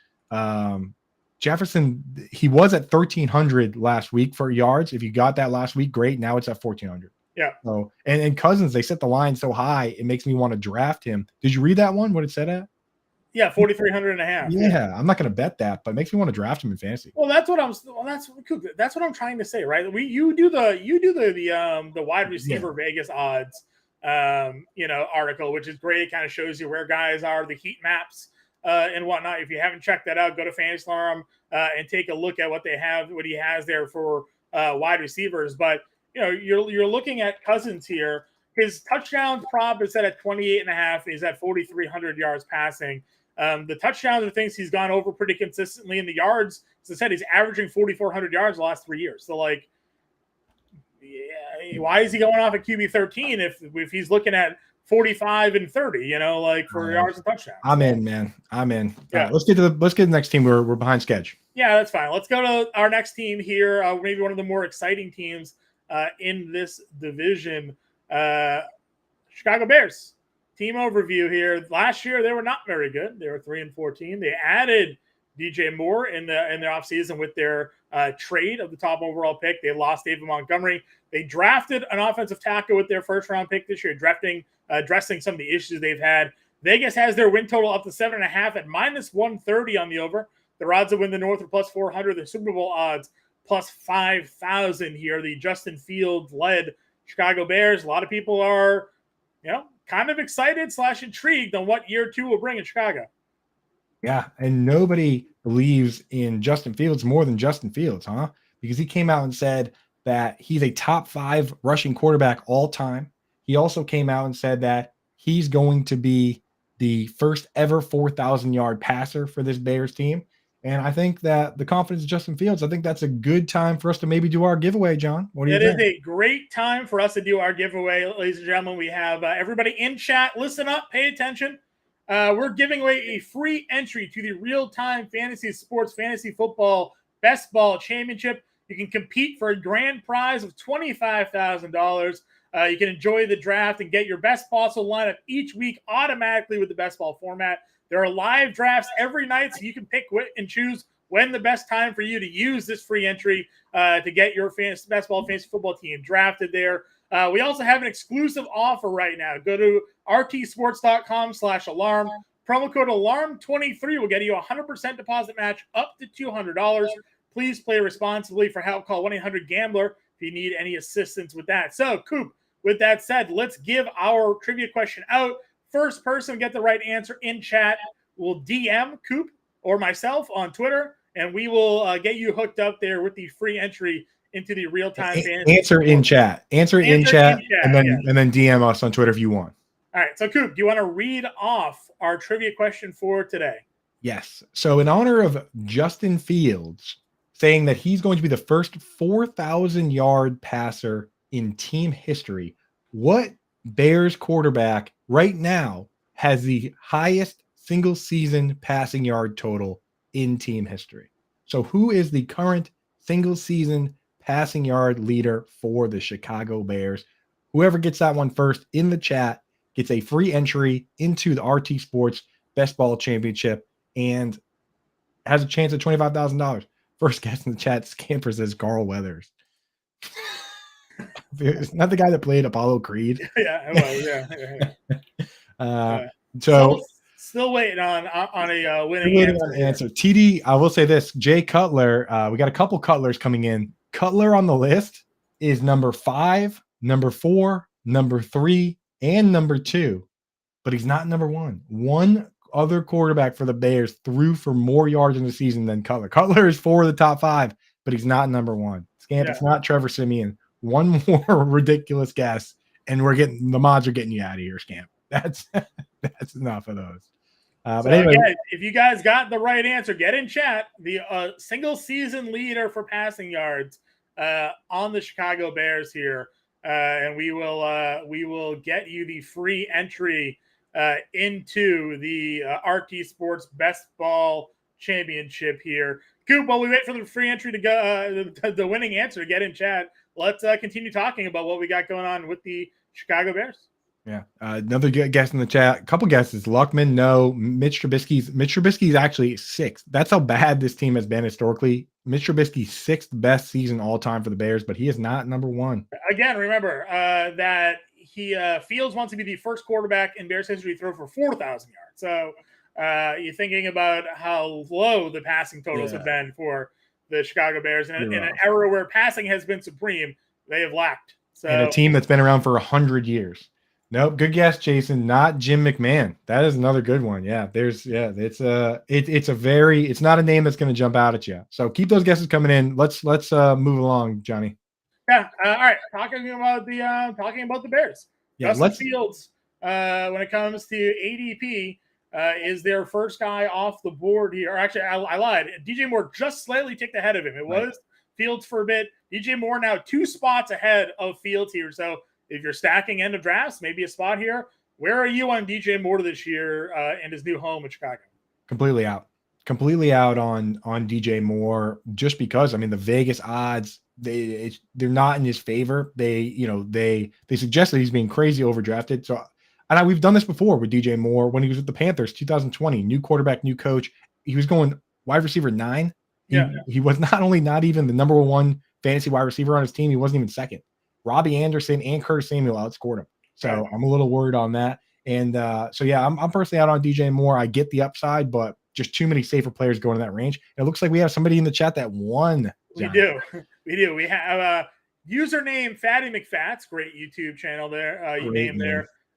Jefferson, he was at 1,300 last week for yards. If you got that last week, great. Now it's at 1,400. Yeah. So and Cousins, they set the line so high, it makes me want to draft him. Did you read that one? What it said at? Yeah, 4,300.5. Yeah, I'm not going to bet that, but it makes me want to draft him in fantasy. Well, that's what I'm trying to say, right? You do the wide receiver Vegas odds, article, which is great. It kind of shows you where guys are, the heat maps. And whatnot. If you haven't checked that out, go to Fantasy Alarm and take a look at what he has there for wide receivers. But you're looking at Cousins here. His touchdowns prop is set at 28.5. He's at 4,300 yards passing. The touchdowns are things he's gone over pretty consistently. In the yards, as I said, he's averaging 4,400 yards the last 3 years. So why is he going off at QB 13 if he's looking at 45 and 30, for yards and touchdowns? I'm in, man. I'm in. Yeah. Let's get to the next team. We're behind schedule. Yeah, that's fine. Let's go to our next team here. Maybe one of the more exciting teams in this division. Chicago Bears. Team overview here. Last year they were not very good. They were 3-14. They added DJ Moore in their offseason with their trade of the top overall pick. They lost David Montgomery. They drafted an offensive tackle with their first round pick this year, addressing some of the issues they've had. Vegas has their win total up to 7.5 at minus 130 on the over. Their odds to win the North are plus 400. The Super Bowl odds plus 5,000 here. The Justin Fields led Chicago Bears. A lot of people are, kind of excited / intrigued on what year 2 will bring in Chicago. Yeah, and nobody believes in Justin Fields more than Justin Fields, huh? Because he came out and said that he's a top 5 rushing quarterback all time. He also came out and said that he's going to be the first ever 4,000-yard passer for this Bears team. And I think that the confidence of Justin Fields, I think that's a good time for us to maybe do our giveaway, John. What do you think? It is a great time for us to do our giveaway, ladies and gentlemen. We have everybody in chat. Listen up, pay attention. We're giving away a free entry to the real-time fantasy sports, fantasy football, best ball championship. You can compete for a grand prize of $25,000. You can enjoy the draft and get your best possible lineup each week automatically with the best ball format. There are live drafts every night, so you can pick and choose when the best time for you to use this free entry to get your best ball fantasy football team drafted there. We also have an exclusive offer right now. Go to rtsports.com/alarm. Promo code ALARM23 will get you a 100% deposit match up to $200. Please play responsibly. For help, call 1-800-GAMBLER if you need any assistance with that. So, Coop, with that said, let's give our trivia question out. first person to get the right answer in chat will DM Coop or myself on Twitter, and we will get you hooked up there with the free entry into the real-time fantasy. Answer in chat. Answer in chat, and then DM us on Twitter if you want. All right. So, Coop, do you want to read off our trivia question for today? Yes. So, in honor of Justin Fields saying that he's going to be the first 4,000-yard passer in team history, what Bears quarterback right now has the highest single-season passing yard total in team history? So, who is the current single-season passing yard leader for the Chicago Bears? Whoever gets that one first in the chat gets a free entry into the RT Sports Best Ball Championship and has a chance at $25,000. First guest in the chat, Scamper says Carl Weathers. Isn't that the guy that played Apollo Creed? Yeah, it was. Yeah. So still waiting on a winning answer. TD, I will say this: Jay Cutler. We got a couple Cutlers coming in. Cutler on the list is number 5, number 4, number 3, and number 2, but he's not number 1. One other quarterback for the Bears threw for more yards in the season than Cutler. Cutler is 4 of the top 5, but he's not number 1. Scamp, It's not Trevor Siemian. One more ridiculous guess, and the mods are getting you out of here, Scamp. That's enough of those. But anyway, again, if you guys got the right answer, get in chat. The single season leader for passing yards on the Chicago Bears here, and we will get you the free entry into the RT Sports Best Ball Championship here. Coop, while we wait for the free entry to go, the winning answer to get in chat, let's continue talking about what we got going on with the Chicago Bears. Yeah. Another guest in the chat. A couple guesses. Luckman, no. Mitch Trubisky's actually 6th. That's how bad this team has been historically. Mitch Trubisky's 6th best season all time for the Bears, but he is not number 1. Again, remember that Fields wants to be the first quarterback in Bears history to throw for 4,000 yards. So you're thinking about how low the passing totals have been for the Chicago Bears. And in an era where passing has been supreme, they have lacked. So, and a team that's been around for 100 years. Nope, good guess, Jason. Not Jim McMahon. That is another good one. Yeah, it's not a name that's going to jump out at you. So keep those guesses coming in. Let's move along, Johnny. Yeah. All right. Talking about the Bears. Yeah. Justin Fields, when it comes to ADP, is their first guy off the board here. Or actually, I lied. DJ Moore just slightly ticked ahead of him. It was Fields for a bit. DJ Moore now 2 spots ahead of Fields here. So if you're stacking end of drafts, maybe a spot here. Where are you on DJ Moore this year in his new home in Chicago? Completely out on DJ Moore, just because, I mean, the Vegas odds, they're not in his favor. They suggest that he's being crazy overdrafted. So, and we've done this before with DJ Moore when he was with the Panthers, 2020, new quarterback, new coach. He was going wide receiver 9. He was not only not even the number 1 fantasy wide receiver on his team, he wasn't even second. Robbie Anderson and Curtis Samuel outscored him. So I'm a little worried on that. And I'm personally out on DJ Moore. I get the upside, but just too many safer players going in that range. It looks like we have somebody in the chat that won. We do. We have username Fatty McFats, great YouTube channel there.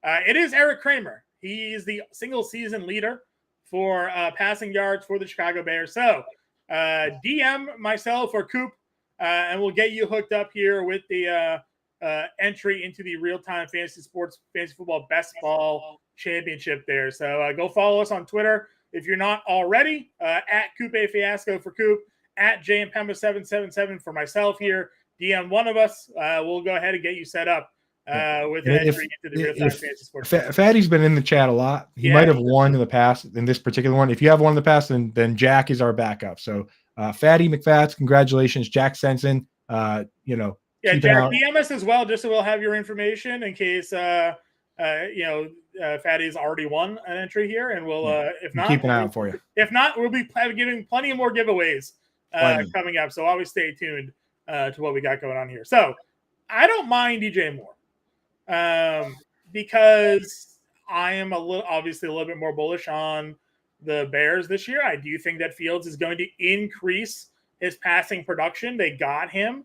It is Eric Kramer. He's the single season leader for passing yards for the Chicago Bears. So DM myself or Coop, and we'll get you hooked up here with the entry into the real-time fantasy football best ball championship there. So go follow us on Twitter if you're not already, at Coupe Fiasco for Coop, at Impemba777 for myself here. DM one of us. We'll go ahead and get you set up with an entry into the real-time fantasy sports. Fatty's been in the chat a lot. He might have won in the past in this particular one. If you have won in the past, then Jack is our backup. So Fatty McFats, congratulations. Jack Sensen, Jack, DM us as well, just so we'll have your information in case Fatty's already won an entry here, and we'll if not, keep an eye out for you. If not, we'll be giving plenty of more giveaways coming up. So always stay tuned to what we got going on here. So I don't mind DJ Moore because I am obviously a little bit more bullish on the Bears this year. I do think that Fields is going to increase his passing production. They got him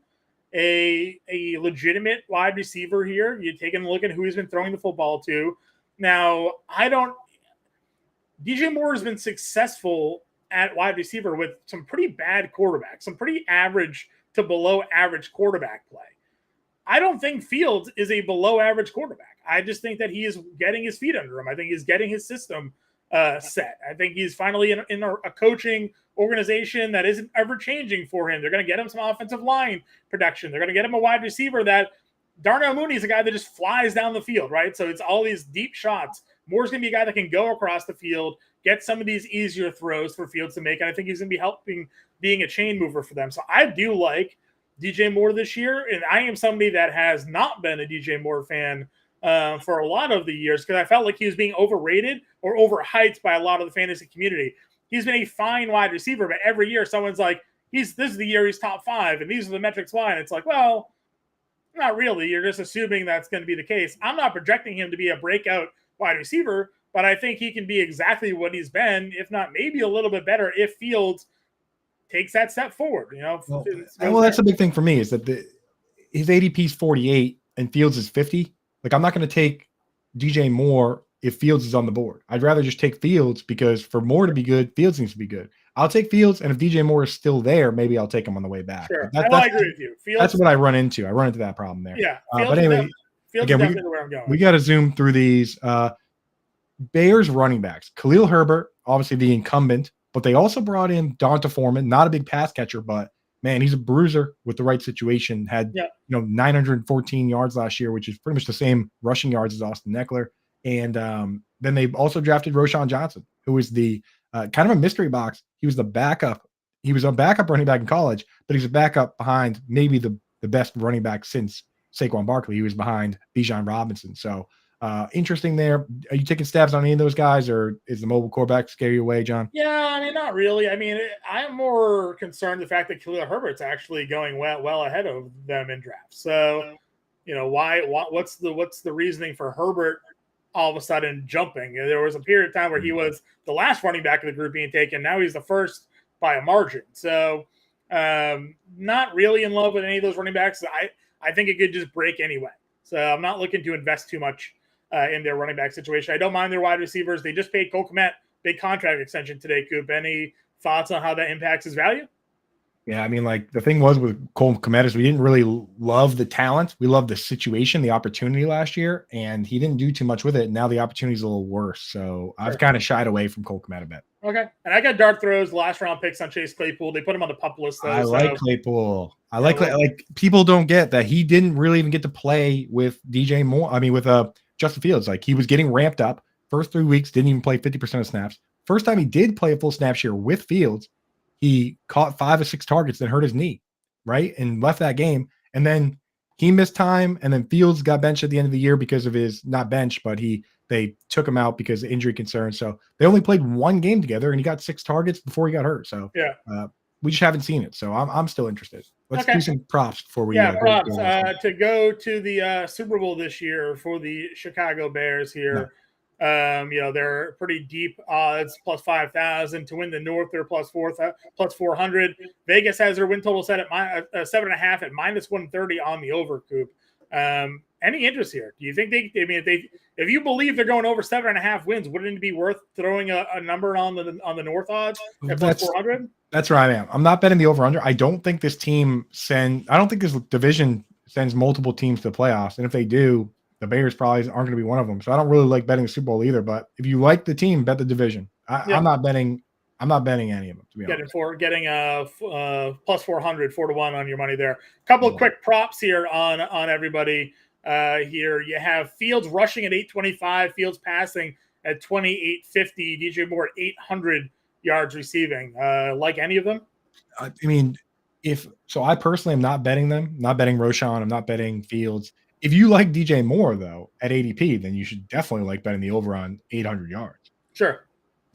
a legitimate wide receiver here. You're taking a look at who he's been throwing the football to. Now, DJ Moore has been successful at wide receiver with some pretty bad quarterbacks, some pretty average to below average quarterback play. I don't think Fields is a below average quarterback. I just think that he is getting his feet under him. I think he's getting his system set. I think he's finally in a coaching organization that isn't ever changing for him. They're going to get him some offensive line protection. They're going to get him a wide receiver that Darnell Mooney is a guy that just flies down the field, right? So it's all these deep shots. Moore's going to be a guy that can go across the field, get some of these easier throws for Fields to make, and I think he's going to be helping being a chain mover for them. So I do like DJ Moore this year, and I am somebody that has not been a DJ Moore fan for a lot of the years because I felt like he was being overrated or overhyped by a lot of the fantasy community. He's been a fine wide receiver, but every year someone's like, this is the year he's top 5, and these are the metrics why. And it's like, well, not really. You're just assuming that's going to be the case. I'm not projecting him to be a breakout wide receiver, but I think he can be exactly what he's been, if not maybe a little bit better if Fields takes that step forward. Well, that's the big thing for me is that his ADP is 48 and Fields is 50. Like, I'm not going to take DJ Moore if Fields is on the board. I'd rather just take Fields because for Moore to be good, Fields needs to be good. I'll take Fields, and if DJ Moore is still there, maybe I'll take him on the way back. Sure, I agree with you. Fields, that's what I run into. I run into that problem there. Yeah, but anyway, Fields again, is definitely where I'm going. We got to zoom through these. Bears running backs. Khalil Herbert, obviously the incumbent, but they also brought in Donta Foreman, not a big pass catcher, but man, he's a bruiser with the right situation. Had 914 yards last year, which is pretty much the same rushing yards as Austin Eckler. And then they also drafted Roschon Johnson, who was the kind of a mystery box. He was the backup. He was a backup running back in college, but he's a backup behind maybe the best running back since Saquon Barkley. He was behind Bijan Robinson. So interesting there. Are you taking stabs on any of those guys, or is the mobile quarterback scare you away, John? Yeah, I mean, not really. I mean, I'm more concerned the fact that Khalil Herbert's actually going well ahead of them in drafts. So, what's the reasoning for Herbert all of a sudden jumping? There was a period of time where he was the last running back of the group being taken. Now he's the first by a margin. So, not really in love with any of those running backs. I think it could just break anyway. So I'm not looking to invest too much in their running back situation. I don't mind their wide receivers. They just paid Cole Kmet big contract extension today, Coop. Any thoughts on how that impacts his value? Yeah, I mean, like the thing was with Cole Kmet is we didn't really love the talent. We loved the situation, the opportunity last year, and he didn't do too much with it. Now the opportunity is a little worse. So I've kind of shied away from Cole Kmet a bit. Okay. And I got dart throws, last round picks on Chase Claypool. They put him on the pup list, though. I like Claypool. I like people don't get that he didn't really even get to play with DJ Moore. I mean, with Justin Fields. Like, he was getting ramped up. First 3 weeks, didn't even play 50% of snaps. First time he did play a full snap share with Fields, he caught 5 or 6 targets, then hurt his knee, right? And left that game. And then he missed time, and then Fields got benched at the end of the year because of his, not bench, but they took him out because of injury concerns. So they only played 1 game together, and he got 6 targets before he got hurt. So we just haven't seen it. So I'm still interested. Let's do some props before we props. To go to the Super Bowl this year for the Chicago Bears here. They're pretty deep odds, plus 5,000 to win the North. They're plus 400. Vegas has their win total set at 7.5 at minus 130 on the over, Coop. Any interest here? Do you think if you believe they're going over 7.5 wins, wouldn't it be worth throwing a number on the North odds at plus 400? That's where I am. I'm not betting the over under. I don't think this division sends multiple teams to the playoffs, and if they do, the Bears probably aren't going to be one of them. So I don't really like betting the Super Bowl either. But if you like the team, bet the division. I'm not betting any of them, to be honest. Getting plus 400, 4-1 on your money there. A couple of quick props here on everybody. Here you have Fields rushing at 825, Fields passing at 2850, DJ Moore at 800 yards receiving. Like any of them? I mean, I personally am not betting them. I'm not betting Roschon. I'm not betting Fields. If you like DJ Moore, though, at ADP, then you should definitely like betting the over on 800 yards. Sure.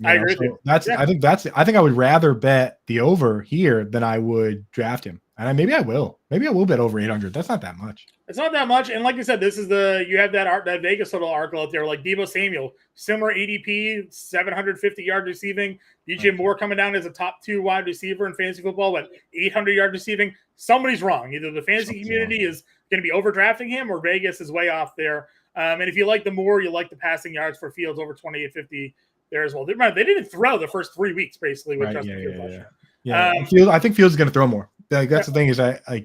I agree with you. I think I would rather bet the over here than I would draft him. And maybe I will. Maybe I will bet over 800. That's not that much. It's not that much. And like you said, this is you have that Vegas little article out there, like Deebo Samuel, similar ADP, 750 yards receiving. DJ Moore coming down as a top 2 wide receiver in fantasy football, but 800 yards receiving. Somebody's wrong. Either the fantasy community is going to be overdrafting him, or Vegas is way off there And if you like the more, you like the passing yards for Fields over 2850 there as well. They didn't throw the first 3 weeks basically with Justin Fields last year. I think Fields is going to throw more. That's the thing is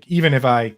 even if I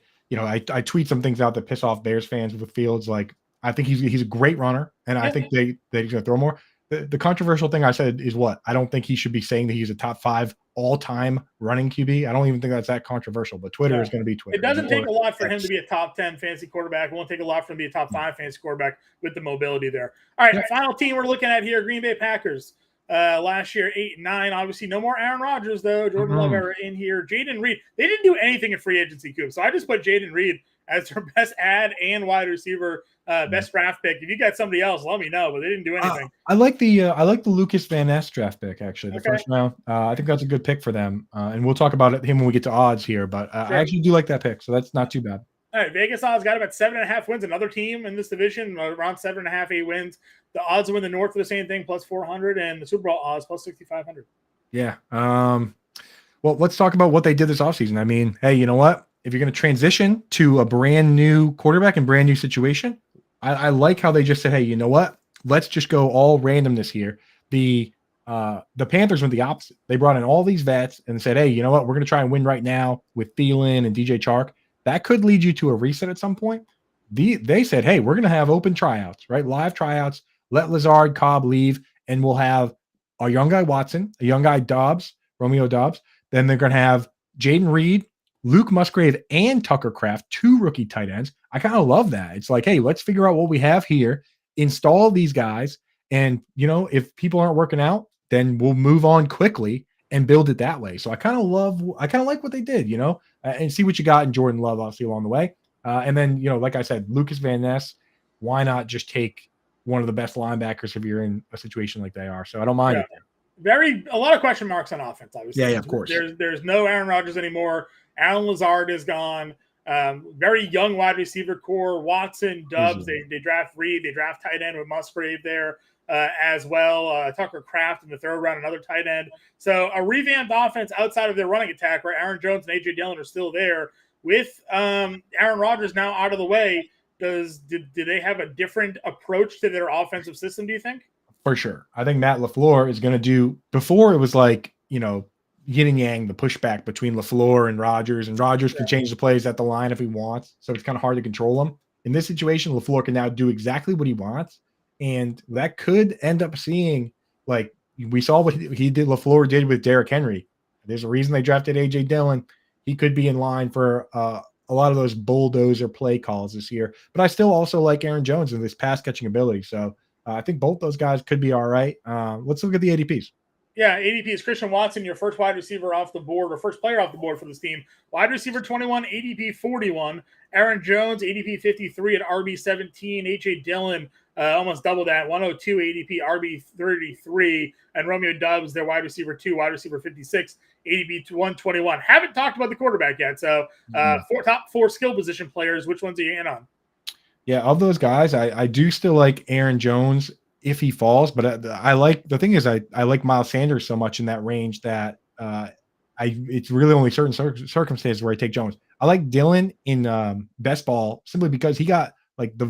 tweet some things out that piss off Bears fans with Fields, like I think he's a great runner, and I think that he's going to throw more. The controversial thing I said is what? I don't think he should be saying that he's a top 5 all-time running QB. I don't even think that's that controversial, but Twitter is going to be Twitter. It doesn't take a lot for him to be a top 10 fantasy quarterback. It won't take a lot for him to be a top 5 fantasy quarterback with the mobility there. All right, final team we're looking at here, Green Bay Packers. Last year, 8-9. Obviously, no more Aaron Rodgers, though. Jordan Love era in here. Jaden Reed. They didn't do anything in free agency, Coop. So I just put Jaden Reed as their best ad and wide receiver, best draft pick. If you got somebody else, let me know. But they didn't do anything. I like the Lucas Van Ness draft pick actually, the first round. I think that's a good pick for them. And we'll talk about him when we get to odds here. But I actually do like that pick, so that's not too bad. All right, Vegas odds got about 7.5 wins. Another team in this division around 7.5, 8 wins. The odds to win the North are the same thing, plus 400, and the Super Bowl odds plus 6,500. Yeah. Well, let's talk about what they did this offseason. I mean, hey, you know what? If you're going to transition to a brand new quarterback and brand new situation, I like how they just said, hey, you know what? Let's just go all randomness here. The Panthers went the opposite. They brought in all these vets and said, hey, you know what? We're going to try and win right now with Thielen and DJ Chark. That could lead you to a reset at some point. They said, hey, we're going to have open tryouts, right? Live tryouts. Let Lazard, Cobb leave, and we'll have a young guy Watson, a young guy Romeo Dobbs. Then they're going to have Jaden Reed, Luke Musgrave, and Tucker Kraft, 2 rookie tight ends. I kind of love that. It's like, hey, let's figure out what we have here, install these guys, and, if people aren't working out, then we'll move on quickly and build it that way. So I kind of like what they did, and see what you got in Jordan Love, obviously, along the way. And then, like I said, Lucas Van Ness, why not just take one of the best linebackers if you're in a situation like they are? So I don't mind it. A lot of question marks on offense, obviously. Yeah, of course. There's no Aaron Rodgers anymore. Alan Lazard is gone. Very young wide receiver core. Watson, Dobbs. They draft Reed. They draft tight end with Musgrave there as well. Tucker Kraft in the 3rd round, another tight end. So a revamped offense outside of their running attack where Aaron Jones and A.J. Dillon are still there. With Aaron Rodgers now out of the way, do they have a different approach to their offensive system, do you think? For sure. I think Matt LaFleur is going to do – before it was like, yin and yang, the pushback between LaFleur and Rodgers can change the plays at the line if he wants. So it's kind of hard to control him. In this situation, LaFleur can now do exactly what he wants. And that could end up seeing, like we saw what LaFleur did with Derrick Henry. There's a reason they drafted A.J. Dillon. He could be in line for a lot of those bulldozer play calls this year. But I still also like Aaron Jones and this pass catching ability. So I think both those guys could be all right. Let's look at the ADPs. Yeah, ADP is Christian Watson, your first wide receiver off the board, or first player off the board for this team. Wide receiver 21, ADP 41. Aaron Jones, ADP 53 at RB 17. A.J. Dillon, almost double that, 102 ADP, RB 33. And Romeo Doubs, their wide receiver 2, wide receiver 56, ADP 121. Haven't talked about the quarterback yet. So top 4 skill position players. Which ones are you in on? Yeah, of those guys, I do still like Aaron Jones if he falls, but I like the thing is I like Miles Sanders so much in that range that it's really only certain circumstances where I take Jones. I like Dillon in best ball simply because he got like the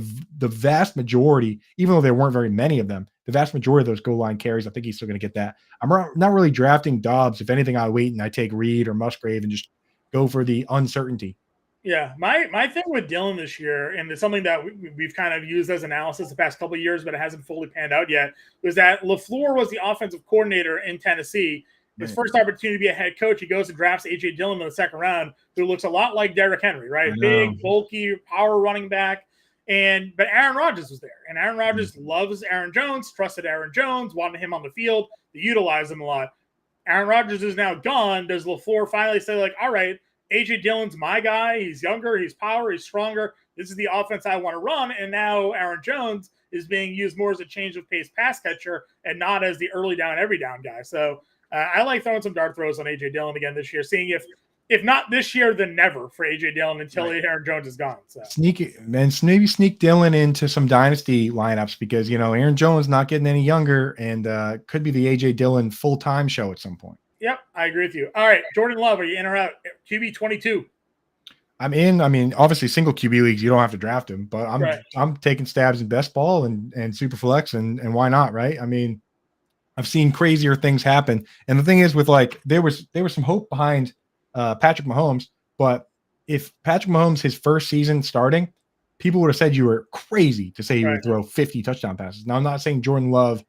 vast majority, even though there weren't very many of them, the vast majority of those goal line carries. I think he's still going to get that. I'm not really drafting Dobbs. If anything, I wait and I take Reed or Musgrave and just go for the uncertainty. Yeah, my thing with Dillon this year, and it's something that we've kind of used as analysis the past couple of years, but it hasn't fully panned out yet, was that LaFleur was the offensive coordinator in Tennessee. His first opportunity to be a head coach, he goes and drafts A.J. Dillon in the 2nd round, who looks a lot like Derrick Henry, right? Big, bulky, power running back. But Aaron Rodgers was there, and Aaron Rodgers loves Aaron Jones, trusted Aaron Jones, wanted him on the field, to utilize him a lot. Aaron Rodgers is now gone. Does LaFleur finally say, like, all right, A.J. Dillon's my guy. He's younger. He's power. He's stronger. This is the offense I want to run. And now Aaron Jones is being used more as a change of pace pass catcher and not as the early down, every down guy. So I like throwing some dart throws on A.J. Dillon again this year, seeing if not this year, then never for A.J. Dillon until Aaron Jones is gone. So maybe sneak Dillon into some dynasty lineups because, Aaron Jones not getting any younger and could be the A.J. Dillon full-time show at some point. Yep, I agree with you. All right, Jordan Love, are you in or out? QB 22. I'm in. I mean, obviously, single QB leagues, you don't have to draft him, but Right. I'm taking stabs in best ball and super flex, and why not, right? I mean, I've seen crazier things happen. And the thing is, with like there was some hope behind Patrick Mahomes, but if Patrick Mahomes his first season starting, people would have said you were crazy to say he would throw 50 touchdown passes. Now I'm not saying Jordan Love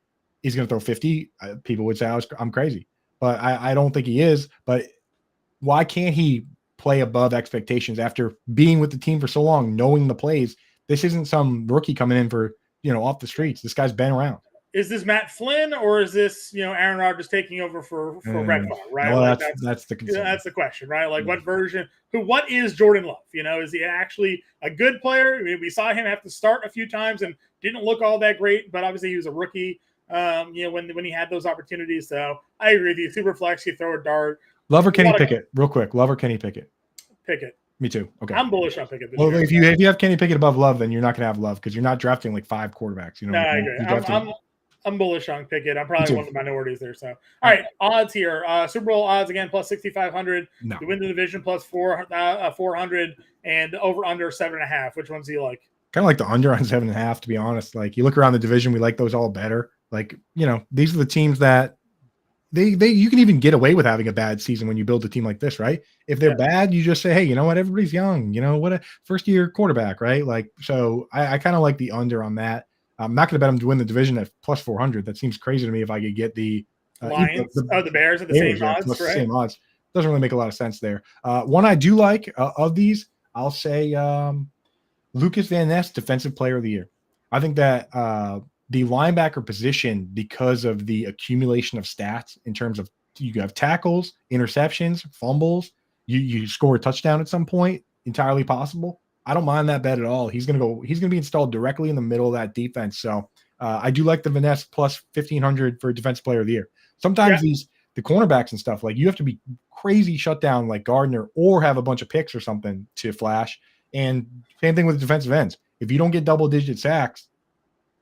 is going to throw 50. People would say I'm crazy, but I don't think he is. But why can't he play above expectations after being with the team for so long, knowing the plays? This isn't some rookie coming in for off the streets. This guy's been around. Is this Matt Flynn or is this Aaron Rodgers taking over for Brett Favre? Right, well, like that's the concern. That's the question, right? Like what version? What is Jordan Love? Is he actually a good player? I mean, we saw him have to start a few times and didn't look all that great, but obviously he was a rookie. When he had those opportunities. So I agree with you. Super flex, you throw a dart. Love or Kenny Pickett, real quick. Love or Kenny Pickett? Pickett. Me too. Okay. I'm bullish on Pickett. Well, if you have Kenny Pickett above Love, then you're not going to have Love because you're not drafting like 5 quarterbacks. No, I agree. I'm bullish on Pickett. I'm probably one of the minorities there. So, all right, odds here. Super Bowl odds again plus 6,500. To win the division plus 400 and over under 7.5. Which ones do you like? Kind of like the under on 7.5. To be honest, like you look around the division, we like those all better. Like these are the teams that you can even get away with having a bad season when you build a team like this, right? If they're bad, you just say, hey, you know what? Everybody's young. What a first year quarterback, right? Like, so I kind of like the under on that. I'm not going to bet them to win the division at plus 400. That seems crazy to me if I could get the Lions, the Bears at the same odds, right? Same odds. Doesn't really make a lot of sense there. One I do like of these, I'll say Lucas Van Ness, Defensive Player of the Year. I think that the linebacker position, because of the accumulation of stats in terms of you have tackles, interceptions, fumbles, you score a touchdown at some point, entirely possible. I don't mind that bet at all. He's going to be installed directly in the middle of that defense. So I do like the Van Ness plus 1,500 for Defensive Player of the Year. Sometimes the cornerbacks and stuff, like you have to be crazy shut down like Gardner or have a bunch of picks or something to flash. And same thing with defensive ends. If you don't get double-digit sacks,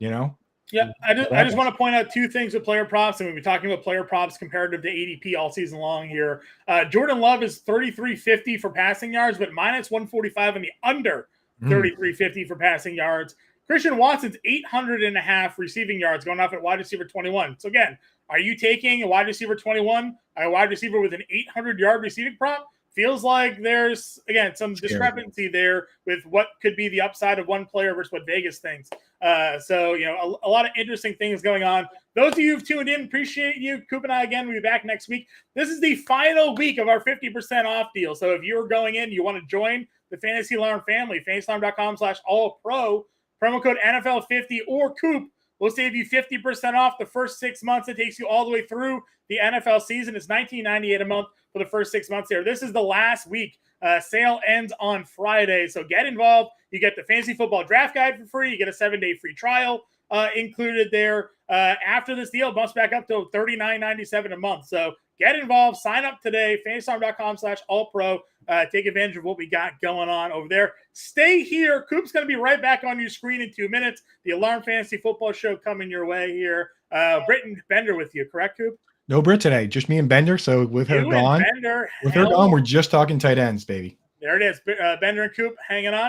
Yeah, I just want to point out 2 things with player props, and we'll be talking about player props comparative to ADP all season long here. Jordan Love is 3,350 for passing yards, but minus 145 in the under 3,350 for passing yards. Christian Watson's 800.5 receiving yards, going off at wide receiver 21. So again, are you taking a wide receiver 21, a wide receiver with an 800-yard receiving prop? Feels like there's, again, some discrepancy there with what could be the upside of one player versus what Vegas thinks. So, a lot of interesting things going on. Those of you who've tuned in, appreciate you. Coop and I, again, we'll be back next week. This is the final week of our 50% off deal. So if you're going in, you want to join the Fantasy Alarm family, fantasyalarm.com/all-pro, promo code NFL50 or Coop. We'll save you 50% off the first 6 months. It takes you all the way through the NFL season. It's $19.98 a month for the first 6 months here. This is the last week. Sale ends on Friday. So get involved. You get the Fantasy Football Draft Guide for free. You get a 7-day free trial included there. After this deal, it bumps back up to $39.97 a month. So get involved. Sign up today. fantasyalarm.com/all-pro. Take advantage of what we got going on over there. Stay here. Coop's going to be right back on your screen in 2 minutes. The Alarm Fantasy Football Show coming your way here. Britt and Bender with you, correct, Coop? No Britt today, just me and Bender. So with her gone, we're just talking tight ends, baby. There it is. Bender and Coop hanging on.